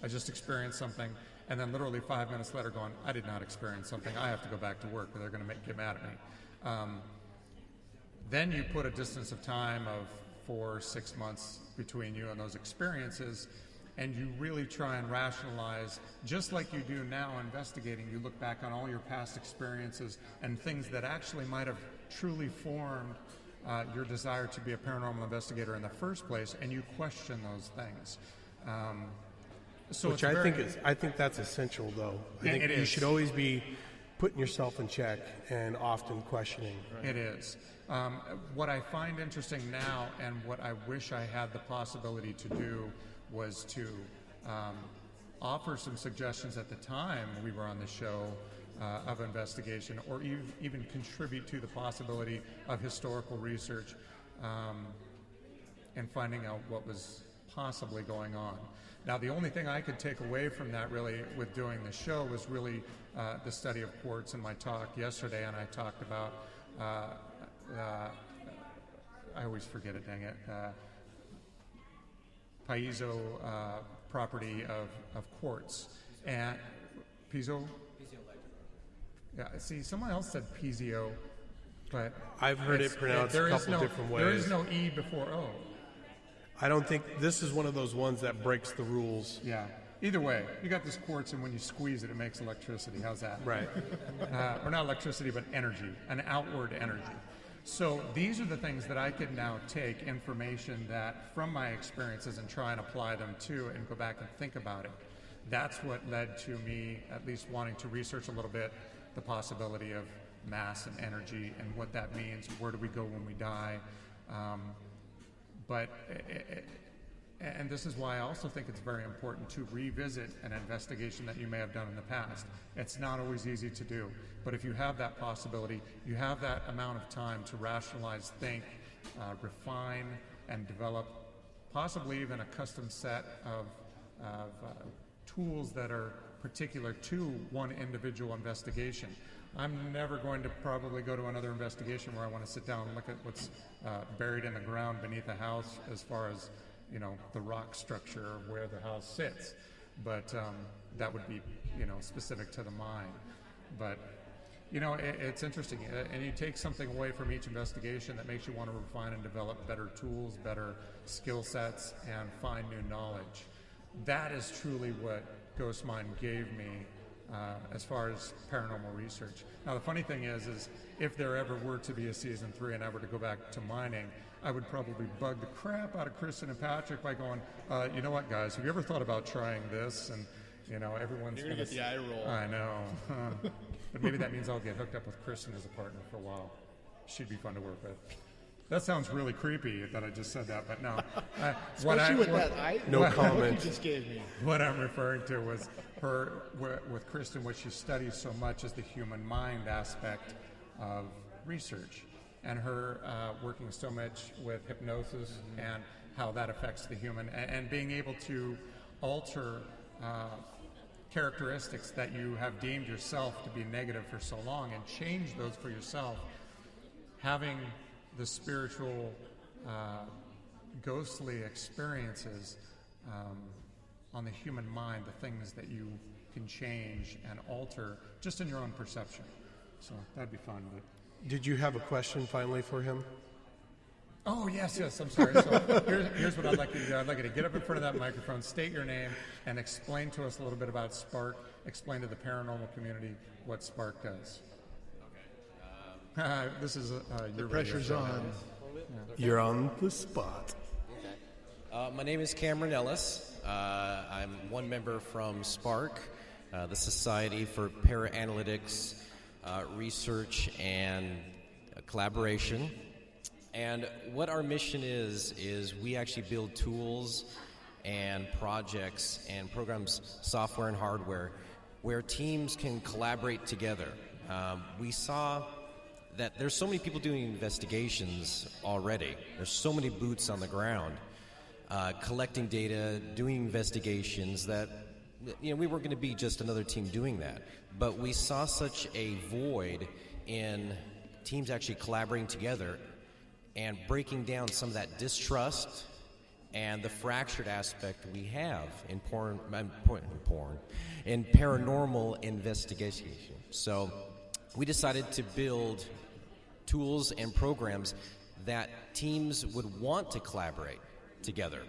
just experienced something. And then literally 5 minutes later going, I did not experience something. I have to go back to work or they're going to get mad at me. Then you put a distance of time of 4 or 6 months between you and those experiences, and you really try and rationalize, just like you do now investigating. You look back on all your past experiences and things that actually might have truly formed your desire to be a paranormal investigator in the first place, and you question those things. Which I think that's essential, though. I think you should always be putting yourself in check and often questioning. Right? It is. What I find interesting now, and what I wish I had the possibility to do, was to offer some suggestions at the time we were on the show of investigation, or even contribute to the possibility of historical research and finding out what was possibly going on. Now, the only thing I could take away from that, really, with doing the show was really the study of quartz in my talk yesterday, and I talked about, I always forget it, dang it, piezo property of quartz. And piezo? Yeah, see, someone else said piezo, but I've heard it pronounced a couple different ways. There is no E before O. I don't think this is one of those ones that breaks the rules. Yeah. Either way, you got this quartz, and when you squeeze it, it makes electricity. How's that? Right. Or not electricity, but energy, an outward energy. So these are the things that I could now take information that from my experiences and try and apply them to, and go back and think about it. That's what led to me at least wanting to research a little bit the possibility of mass and energy and what that means. Where do we go when we die? And this is why I also think it's very important to revisit an investigation that you may have done in the past. It's not always easy to do, but if you have that possibility, you have that amount of time to rationalize, think, refine, and develop possibly even a custom set of tools that are particular to one individual investigation. I'm never going to probably go to another investigation where I want to sit down and look at what's buried in the ground beneath a house as far as, the rock structure of where the house sits. But that would be, specific to the mind. But, it's interesting. And you take something away from each investigation that makes you want to refine and develop better tools, better skill sets, and find new knowledge. That is truly what Ghost Mind gave me as far as paranormal research. Now, the funny thing is if there ever were to be a season 3 and I were to go back to mining, I would probably bug the crap out of Kristen and Patrick by going, you know what, guys, have you ever thought about trying this? And, everyone's You're going to get the eye roll. I know. But maybe that means I'll get hooked up with Kristen as a partner for a while. She'd be fun to work with. That sounds really creepy that I just said that, but no. Especially with that eye. No comment. You just gave me. What I'm referring to was her, with Kristen, what she studies so much is the human mind aspect of research, and her working so much with hypnosis and how that affects the human, and being able to alter characteristics that you have deemed yourself to be negative for so long and change those for yourself. Having the spiritual ghostly experiences on the human mind, the things that you can change and alter just in your own perception. So that'd be fun. But Did you have a question finally for him? Oh, yes, I'm sorry. So here's what I'd like you to do. I'd like you to get up in front of that microphone, state your name, and explain to us a little bit about Spark. Explain to the paranormal community what Spark does. Okay. This is your pressure's radio show. on. Yeah. You're on the spot. Okay. My name is Cameron Ellis. I'm one member from Spark, the Society for Paraanalytics Research and Collaboration. And what our mission is we actually build tools and projects and programs, software and hardware, where teams can collaborate together. We saw that there's so many people doing investigations already. There's so many boots on the ground, collecting data, doing investigations that, we weren't going to be just another team doing that. But we saw such a void in teams actually collaborating together and breaking down some of that distrust and the fractured aspect we have in in paranormal investigation. So we decided to build tools and programs that teams would want to collaborate together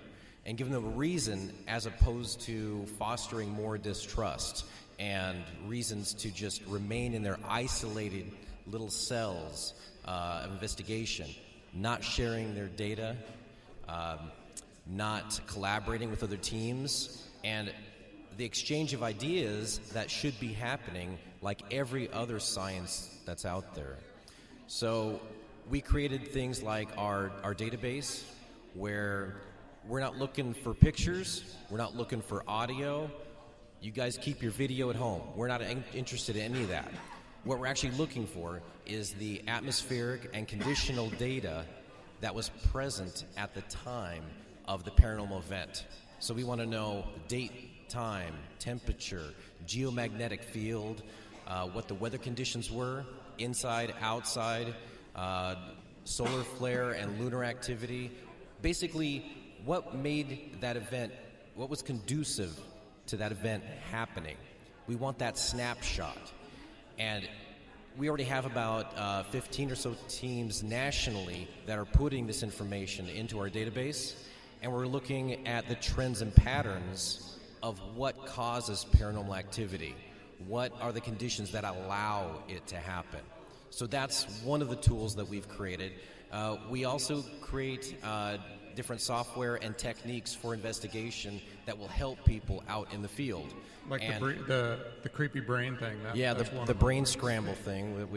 and give them a reason, as opposed to fostering more distrust and reasons to just remain in their isolated little cells of investigation, not sharing their data, not collaborating with other teams, and the exchange of ideas that should be happening like every other science that's out there. So we created things like our database, where we're not looking for pictures, we're not looking for audio. You guys keep your video at home. We're not interested in any of that. What we're actually looking for is the atmospheric and conditional data that was present at the time of the paranormal event. So we want to know the date, time, temperature, geomagnetic field, what the weather conditions were, inside, outside, solar flare and lunar activity. Basically, what made that event, what was conducive to that event happening. We want that snapshot. And we already have about 15 or so teams nationally that are putting this information into our database, and we're looking at the trends and patterns of what causes paranormal activity. What are the conditions that allow it to happen? So that's one of the tools that we've created. We also create different software and techniques for investigation that will help people out in the field. Like the creepy brain thing. The brain scramble thing. That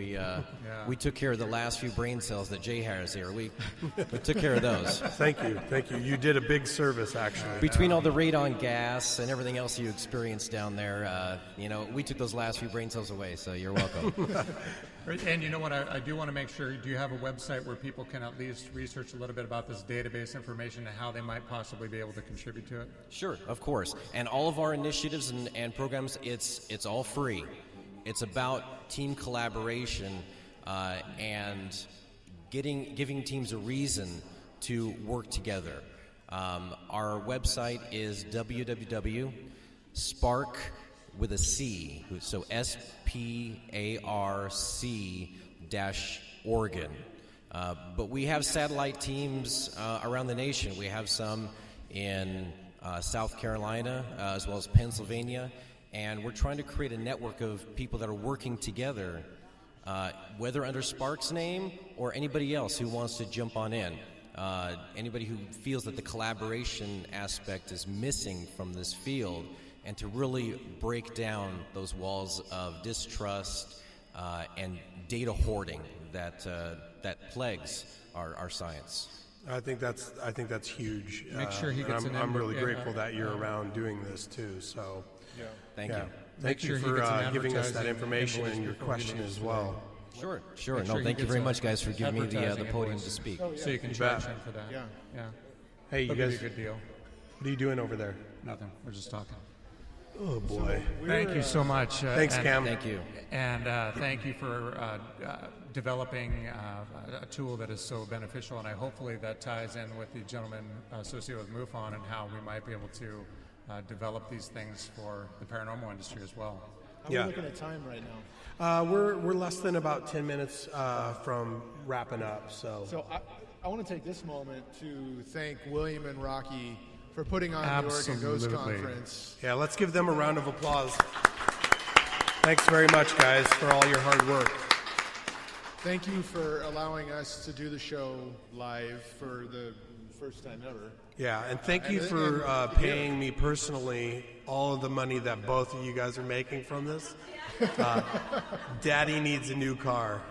we took care of the last few brain cells that Jay has here. We took care of those. Thank you. You did a big service, actually. Between all the radon gas and everything else you experienced down there, we took those last few brain cells away, so you're welcome. And you know what, I do want to make sure, do you have a website where people can at least research a little bit about this database information and how they might possibly be able to contribute to it? Sure, of course. And all of our initiatives and and programs, it's all free. It's about team collaboration and giving teams a reason to work together. Our website is www.spark with a C, so SPARC-Oregon. But we have satellite teams around the nation. We have some in South Carolina as well as Pennsylvania, and we're trying to create a network of people that are working together, whether under Spark's name or anybody else who wants to jump on in. Anybody who feels that the collaboration aspect is missing from this field, and to really break down those walls of distrust and data hoarding that plagues our science. I think that's huge. Make sure he gets I'm really grateful that you're around doing this too. So, thank you. Thank you for giving us that information and your question as well. Sure. No, thank you very much, guys, for giving me the podium to speak. So you can charge him for that. Yeah. Hey, you That'd guys, be a good deal. what are you doing over there? Nothing. We're just talking. Oh boy! Thank you so much. Thanks, Cam. Thank you. And thank you for developing a tool that is so beneficial. And hopefully that ties in with the gentleman associated with MUFON and how we might be able to develop these things for the paranormal industry as well. How are we looking at time right now? We're less than about 10 minutes from wrapping up. So I want to take this moment to thank William and Rocky for putting on the Oregon Ghost Conference. Yeah, let's give them a round of applause. Thanks very much, guys, for all your hard work. Thank you for allowing us to do the show live for the first time ever. Yeah, and thank you for paying me personally all of the money that both of you guys are making from this. Daddy needs a new car.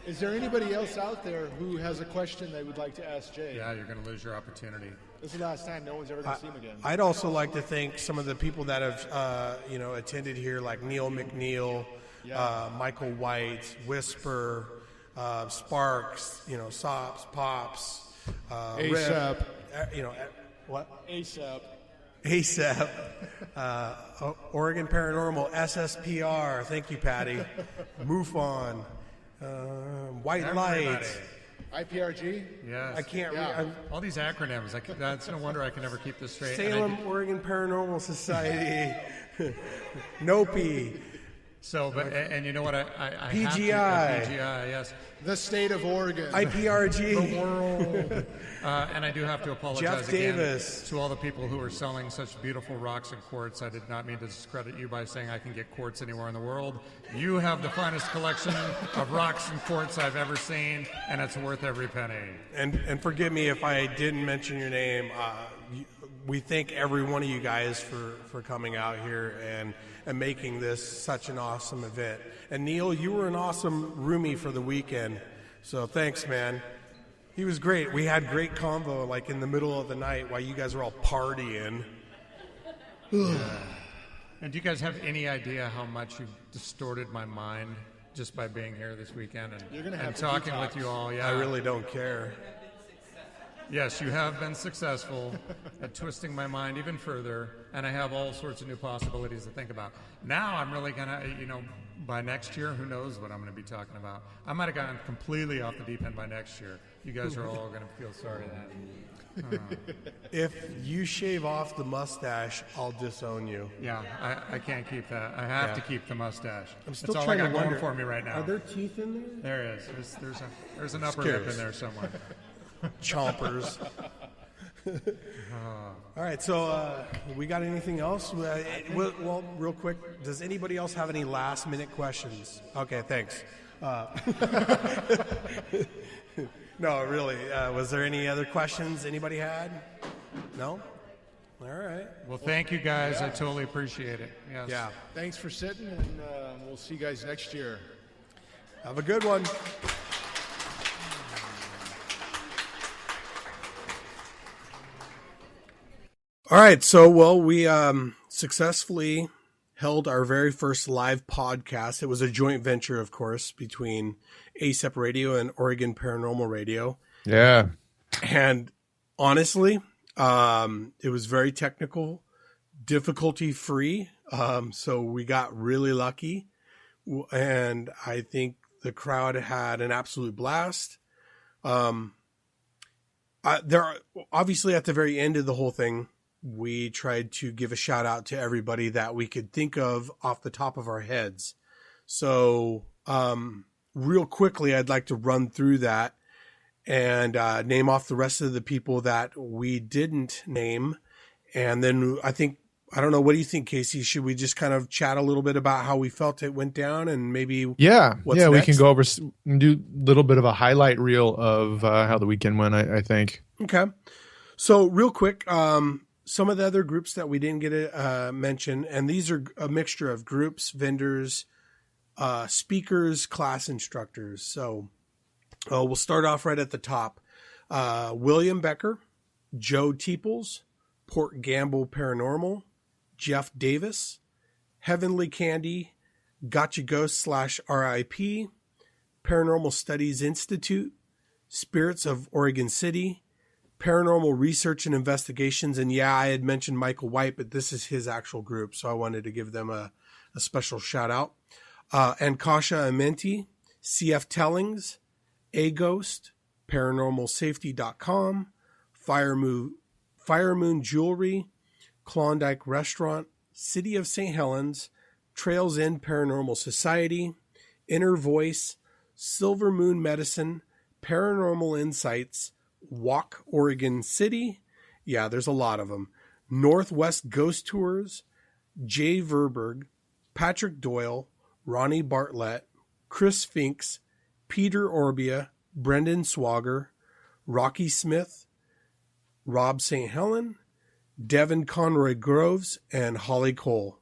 Is there anybody else out there who has a question they would like to ask Jay? Yeah, you're going to lose your opportunity. This is the last time. No one's ever going to see him again. I'd also like to thank some of the people that have, attended here, like Neil McNeil, Michael White, Whisper, Sparks, Sops, Pops, ASEP. What? ASEP. Oregon Paranormal, SSPR. Thank you, Patty. MUFON. White Light. IPRG? Yes. I can't all these acronyms. That's no wonder I can never keep this straight. Salem, Oregon Paranormal Society. NOPI. So, and you know what? I PGI. have to, PGI, yes. The state of Oregon. IPRG. The world. And I do have to apologize Jeff again Davis. to all the people who are selling such beautiful rocks and quartz. I did not mean to discredit you by saying I can get quartz anywhere in the world. You have the finest collection of rocks and quartz I've ever seen, and it's worth every penny. And forgive me if I didn't mention your name. We thank every one of you guys for coming out here and making this such an awesome event. And Neil, you were an awesome roomie for the weekend, so thanks, man. He was great. We had great convo like in the middle of the night while you guys were all partying. And do you guys have any idea how much you've distorted my mind just by being here this weekend and talking with you all? Yeah, I really don't care. Yes, you have been successful at twisting my mind even further, and I have all sorts of new possibilities to think about. Now I'm really going to, by next year, who knows what I'm going to be talking about. I might have gotten completely off the deep end by next year. You guys are all going to feel sorry then. If you shave off the mustache, I'll disown you. Yeah, I can't keep that. I have to keep the mustache. I'm still That's all trying I to got wonder, going for me right now. Are there teeth in there? There is. There's an upper lip in there somewhere. Chompers. All right, so we got anything else? Well, real quick, does anybody else have any last-minute questions? Okay, thanks. No, really. Was there any other questions anybody had? No? All right. Well, thank you, guys. I totally appreciate it. Yes. Yeah. Thanks for sitting, and we'll see you guys next year. Have a good one. All right, so we successfully held our very first live podcast. It was a joint venture, of course, between ASEP Radio and Oregon Paranormal Radio. Yeah. And honestly, It was very technical, difficulty free. So we got really lucky, and I think the crowd had an absolute blast. Obviously at the very end of the whole thing, we tried to give a shout out to everybody that we could think of off the top of our heads. So, real quickly, I'd like to run through that and name off the rest of the people that we didn't name. And then I don't know, what do you think, Casey? Should we just kind of chat a little bit about how we felt it went down and maybe what's next? We can go over and do a little bit of a highlight reel of how the weekend went, I think. Okay. So real quick, some of the other groups that we didn't get to mention, and these are a mixture of groups, vendors, speakers, class instructors. So we'll start off right at the top. William Becker, Joe Teeples, Port Gamble Paranormal, Jeff Davis, Heavenly Candy, Gotcha Ghost /RIP, Paranormal Studies Institute, Spirits of Oregon City, Paranormal Research and Investigations. And yeah, I had mentioned Michael White, but this is his actual group, so I wanted to give them a special shout out. And Kasha Amenti, CF Tellings, A Ghost, ParanormalSafety.com, Fire Moon Jewelry, Klondike Restaurant, City of St. Helens, Trails End Paranormal Society, Inner Voice, Silver Moon Medicine, Paranormal Insights, Walk Oregon City. Yeah, there's a lot of them. Northwest Ghost Tours, Jay Verburg, Patrick Doyle, Ronnie Bartlett, Chris Finks, Peter Orbia, Brendan Swager, Rocky Smith, Rob St. Helen, Devin Conroy Groves, and Holly Cole.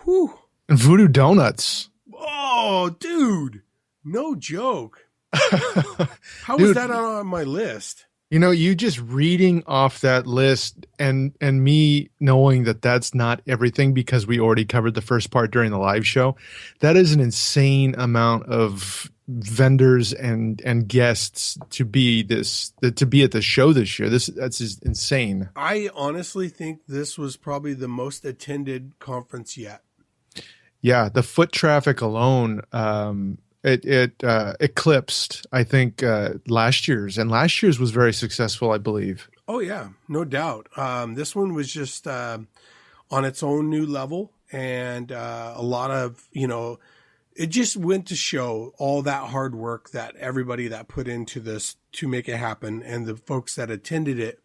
Whew. And Voodoo Donuts. Oh, dude. No joke. How was that on my list? You know, you just reading off that list and me knowing that that's not everything because we already covered the first part during the live show. That is an insane amount of vendors and guests to be at the show this year. That's just insane. I honestly think this was probably the most attended conference yet. Yeah, the foot traffic alone, it eclipsed, I think, last year's, and last year's was very successful, I believe. Oh yeah, no doubt. This one was just on its own new level, and a lot of, it just went to show all that hard work that everybody that put into this to make it happen, and the folks that attended it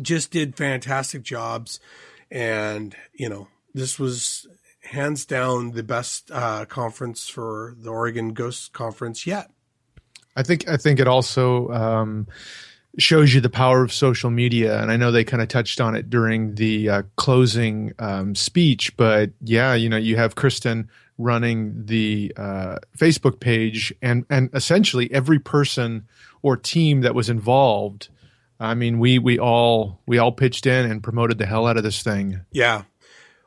just did fantastic jobs. And, this was hands down the best conference for the Oregon Ghost Conference yet. I think it also shows you the power of social media, and I know they kind of touched on it during the closing speech. But yeah, you have Kristen running the Facebook page, and essentially every person or team that was involved. I mean, we all pitched in and promoted the hell out of this thing. Yeah.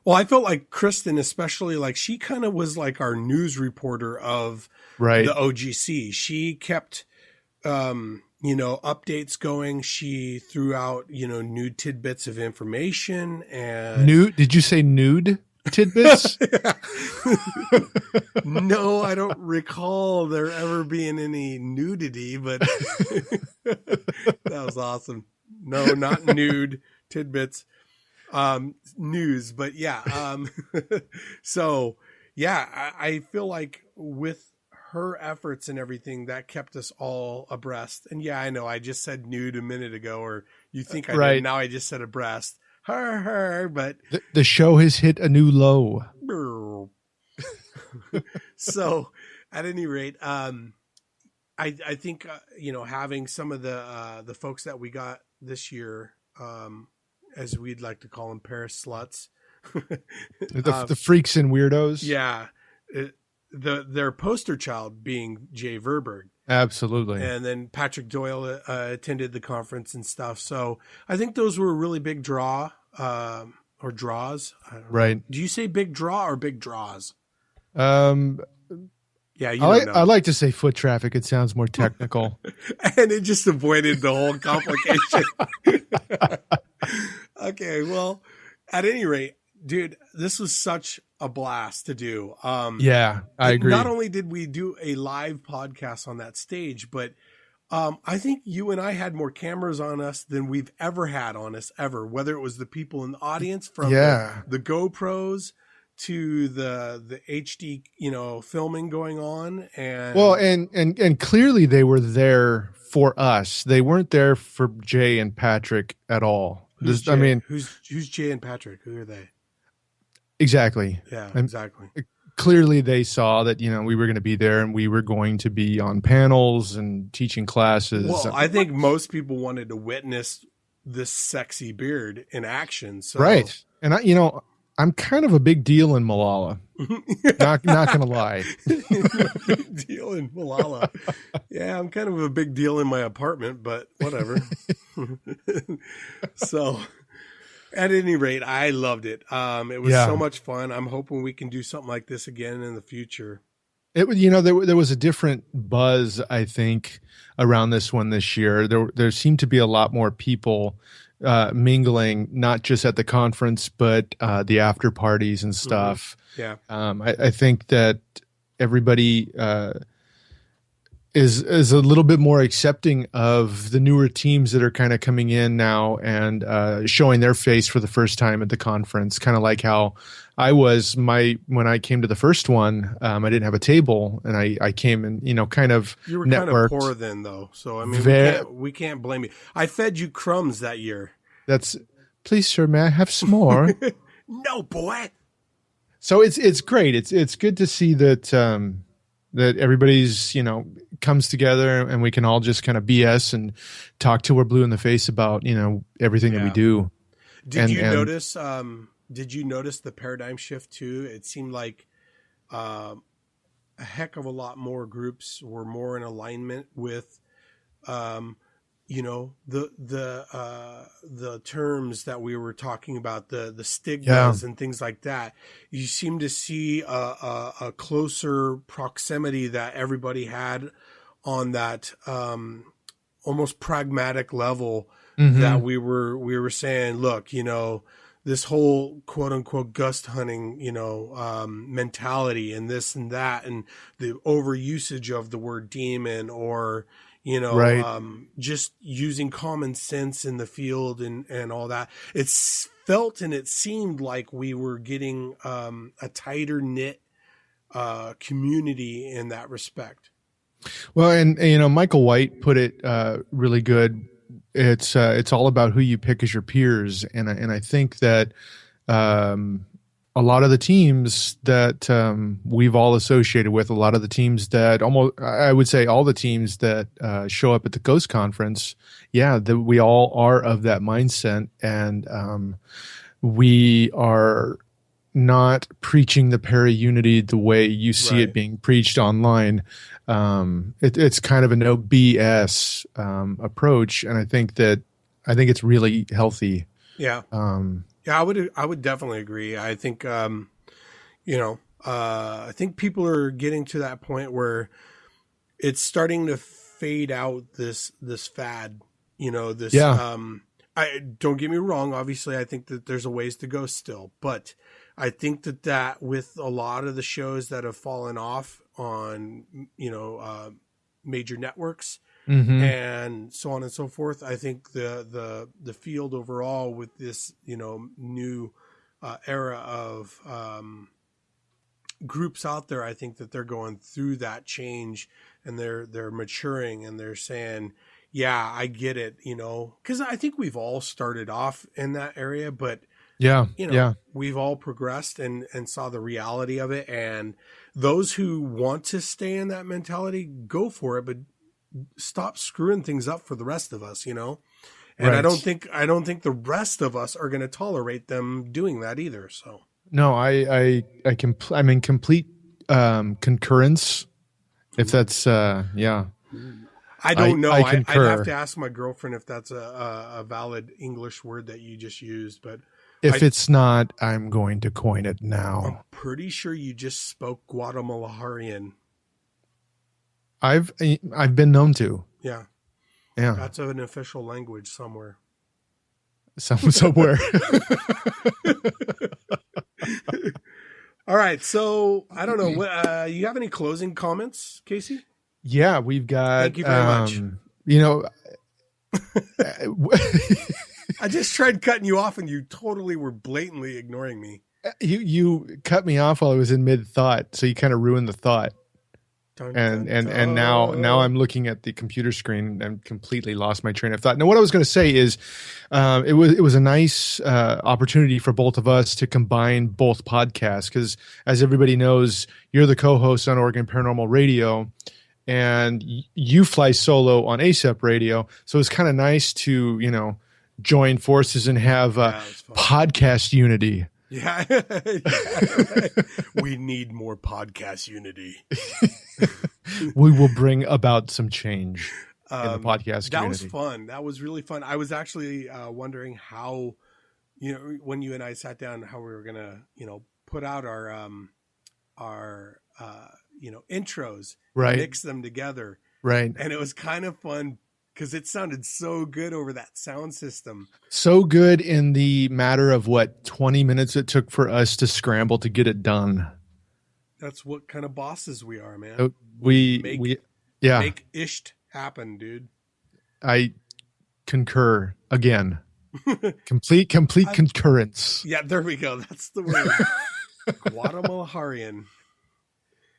Well, I felt like Kristen, especially, like she kind of was like our news reporter of the OGC. She kept, updates going. She threw out, new tidbits of information and nude. Did you say nude tidbits? No, I don't recall there ever being any nudity, but that was awesome. No, not nude tidbits. News, but yeah. So yeah, I feel like with her efforts and everything that kept us all abreast. And yeah, I know I just said nude a minute ago, or you think I did. Now I just said abreast. But the show has hit a new low. So at any rate, I think, having some of the folks that we got this year, as we'd like to call them, Paris sluts. the freaks and weirdos. Yeah. Their poster child being Jay Verburg. Absolutely. And then Patrick Doyle attended the conference and stuff. So I think those were a really big draw, or draws. Right. Do you say big draw or big draws? Yeah, you I don't know. like to say foot traffic. It sounds more technical. And it just avoided the whole complication. Okay, well, at any rate, dude, this was such a blast to do. Yeah, I agree. Not only did we do a live podcast on that stage, but I think you and I had more cameras on us than we've ever had on us ever, whether it was the people in the audience from the GoPros to the HD, filming going on. And well, and clearly they were there for us. They weren't there for Jay and Patrick at all. who's Jay and Patrick? Who are they? Exactly. Yeah, exactly. Clearly they saw that, we were going to be there and we were going to be on panels and teaching classes. Well, I think most people wanted to witness this sexy beard in action. So. Right. And I'm kind of a big deal in Malala. not going to lie. Big deal in Malala. Yeah, I'm kind of a big deal in my apartment, but whatever. So, at any rate, I loved it. It was so much fun. I'm hoping we can do something like this again in the future. It was, there was a different buzz, I think, around this one this year. There seemed to be a lot more people mingling, not just at the conference, but the after parties and stuff. Yeah. I think that everybody is a little bit more accepting of the newer teams that are kind of coming in now and showing their face for the first time at the conference. Kind of like how I was when I came to the first one, I didn't have a table and I came and, kind of you were networked. Kind of poor then though. So, I mean, we can't blame you. I fed you crumbs that year. Please, sir, may I have some more? No, boy. So it's great. It's good to see that, that everybody's, comes together and we can all just kind of BS and talk till we're blue in the face about, everything that we do. Did you notice the paradigm shift too? It seemed like a heck of a lot more groups were more in alignment with, the terms that we were talking about, the stigmas and things like that. You seem to see a closer proximity that everybody had on that almost pragmatic level that we were saying, look, this whole quote unquote ghost hunting, mentality and this and that, and the overusage of the word demon or, just using common sense in the field and all that. It's felt and it seemed like we were getting a tighter knit community in that respect. Well, and Michael White put it really good. It's all about who you pick as your peers, and I think that a lot of the teams that we've all associated with, a lot of the teams that I would say all the teams that show up at the Ghost Conference, that we all are of that mindset, and we are not preaching the para-unity the way you see it being preached online. It's kind of a no BS approach, and I think it's really healthy. Yeah. Yeah, I would definitely agree. I think, I think people are getting to that point where it's starting to fade out this fad, I don't get me wrong. Obviously, I think that there's a ways to go still, but I think that with a lot of the shows that have fallen off on, major networks, and so on and so forth, I think the field overall with this, new era of groups out there, I think that they're going through that change and they're maturing and they're saying, yeah, I get it, because I think we've all started off in that area, but we've all progressed and saw the reality of it. And those who want to stay in that mentality, go for it, but stop screwing things up for the rest of us, And I don't think the rest of us are going to tolerate them doing that either. So no, I'm in complete concurrence. If that's I don't know. I'd have to ask my girlfriend if that's a valid English word that you just used, but if it's not, I'm going to coin it now. I'm pretty sure you just spoke Guatemalaharian. I've been known to. Yeah. Yeah. That's an official language somewhere. Somewhere. All right. So I don't know. What, you have any closing comments, Casey? Yeah, we've got. Thank you very much. You know, I just tried cutting you off, and you totally were blatantly ignoring me. You cut me off while I was in mid thought, so you kind of ruined the thought. And now I'm looking at the computer screen and completely lost my train of thought. Now, what I was going to say is, it was a nice opportunity for both of us to combine both podcasts, because as everybody knows, you're the co-host on Oregon Paranormal Radio, and you fly solo on ASEP Radio. So it's kind of nice to, you know, join forces and have podcast unity. Yeah. We need more podcast unity. We will bring about some change in the podcast community. That was fun. That was really fun. I was actually wondering how, you know, when you and I sat down, how we were going to, you know, put out our you know, intros, right, mix them together. Right. And it was kind of fun because it sounded so good over that sound system. So good in the matter of 20 minutes it took for us to scramble to get it done. That's what kind of bosses we are, man. We make isht happen, dude. I concur again. complete concurrence. Yeah, there we go. That's the word. Guatemalaharian.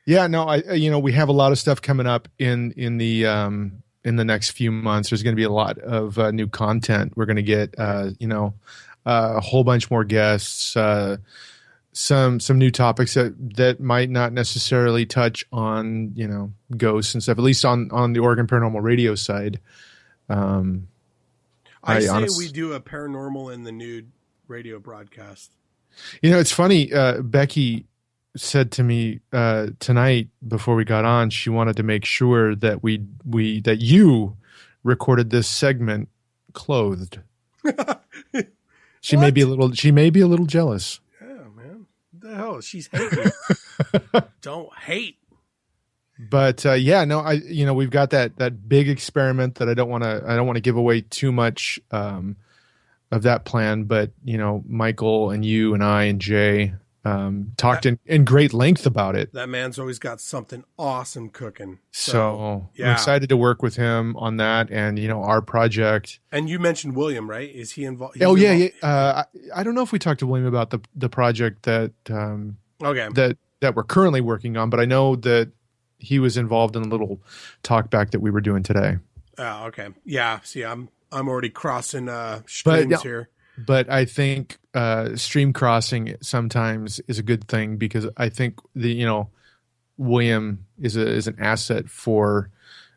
Yeah, no, we have a lot of stuff coming up in the next few months. There's going to be a lot of new content. We're going to get, a whole bunch more guests, some new topics that might not necessarily touch on, you know, ghosts and stuff, at least on the Oregon Paranormal Radio side. I say we do a paranormal in the nude radio broadcast. You know, it's funny. Becky said to me tonight before we got on, she wanted to make sure that that you recorded this segment clothed. She may be a little jealous. Yeah, man. What the hell? She's hating. Don't hate. But we've got that big experiment that I don't want to give away too much of that plan. But you know, Michael and you and I and Jay talked in great length about it. That man's always got something awesome cooking. So I'm excited to work with him on that, and you know, our project. And you mentioned William, right? Is he involved? Yeah. I don't know if we talked to William about the project that we're currently working on, but I know that he was involved in a little talk back that we were doing today. Oh, okay. Yeah. See, I'm already crossing streams here. But I think stream crossing sometimes is a good thing, because I think William is an asset for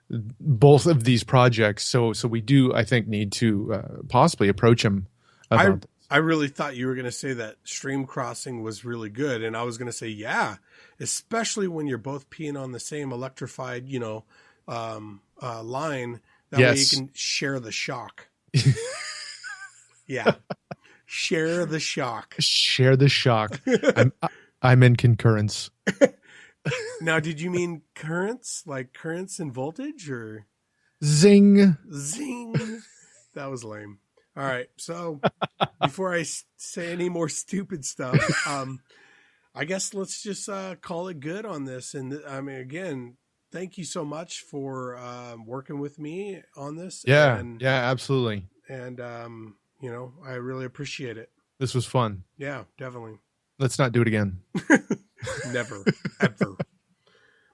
both of these projects. So we do, I think, need to possibly approach him about this. I really thought you were going to say that stream crossing was really good, and I was going to say, yeah, especially when you're both peeing on the same electrified, line. That way you can share the shock. Yeah. Share the shock. Share the shock. I'm in concurrence. Now, did you mean currents? Like currents and voltage, or? Zing. That was lame. All right. So before I say any more stupid stuff, I guess let's just call it good on this. And I mean, again, thank you so much for working with me on this. Yeah. Yeah, absolutely. And, I really appreciate it. This was fun. Yeah, definitely. Let's not do it again. Never, ever.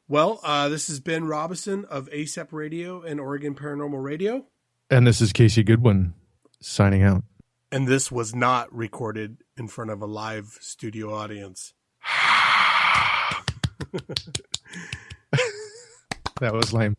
Well, this has Ben Robison of ASEP Radio and Oregon Paranormal Radio. And this is Casey Goodwin signing out. And this was not recorded in front of a live studio audience. That was lame.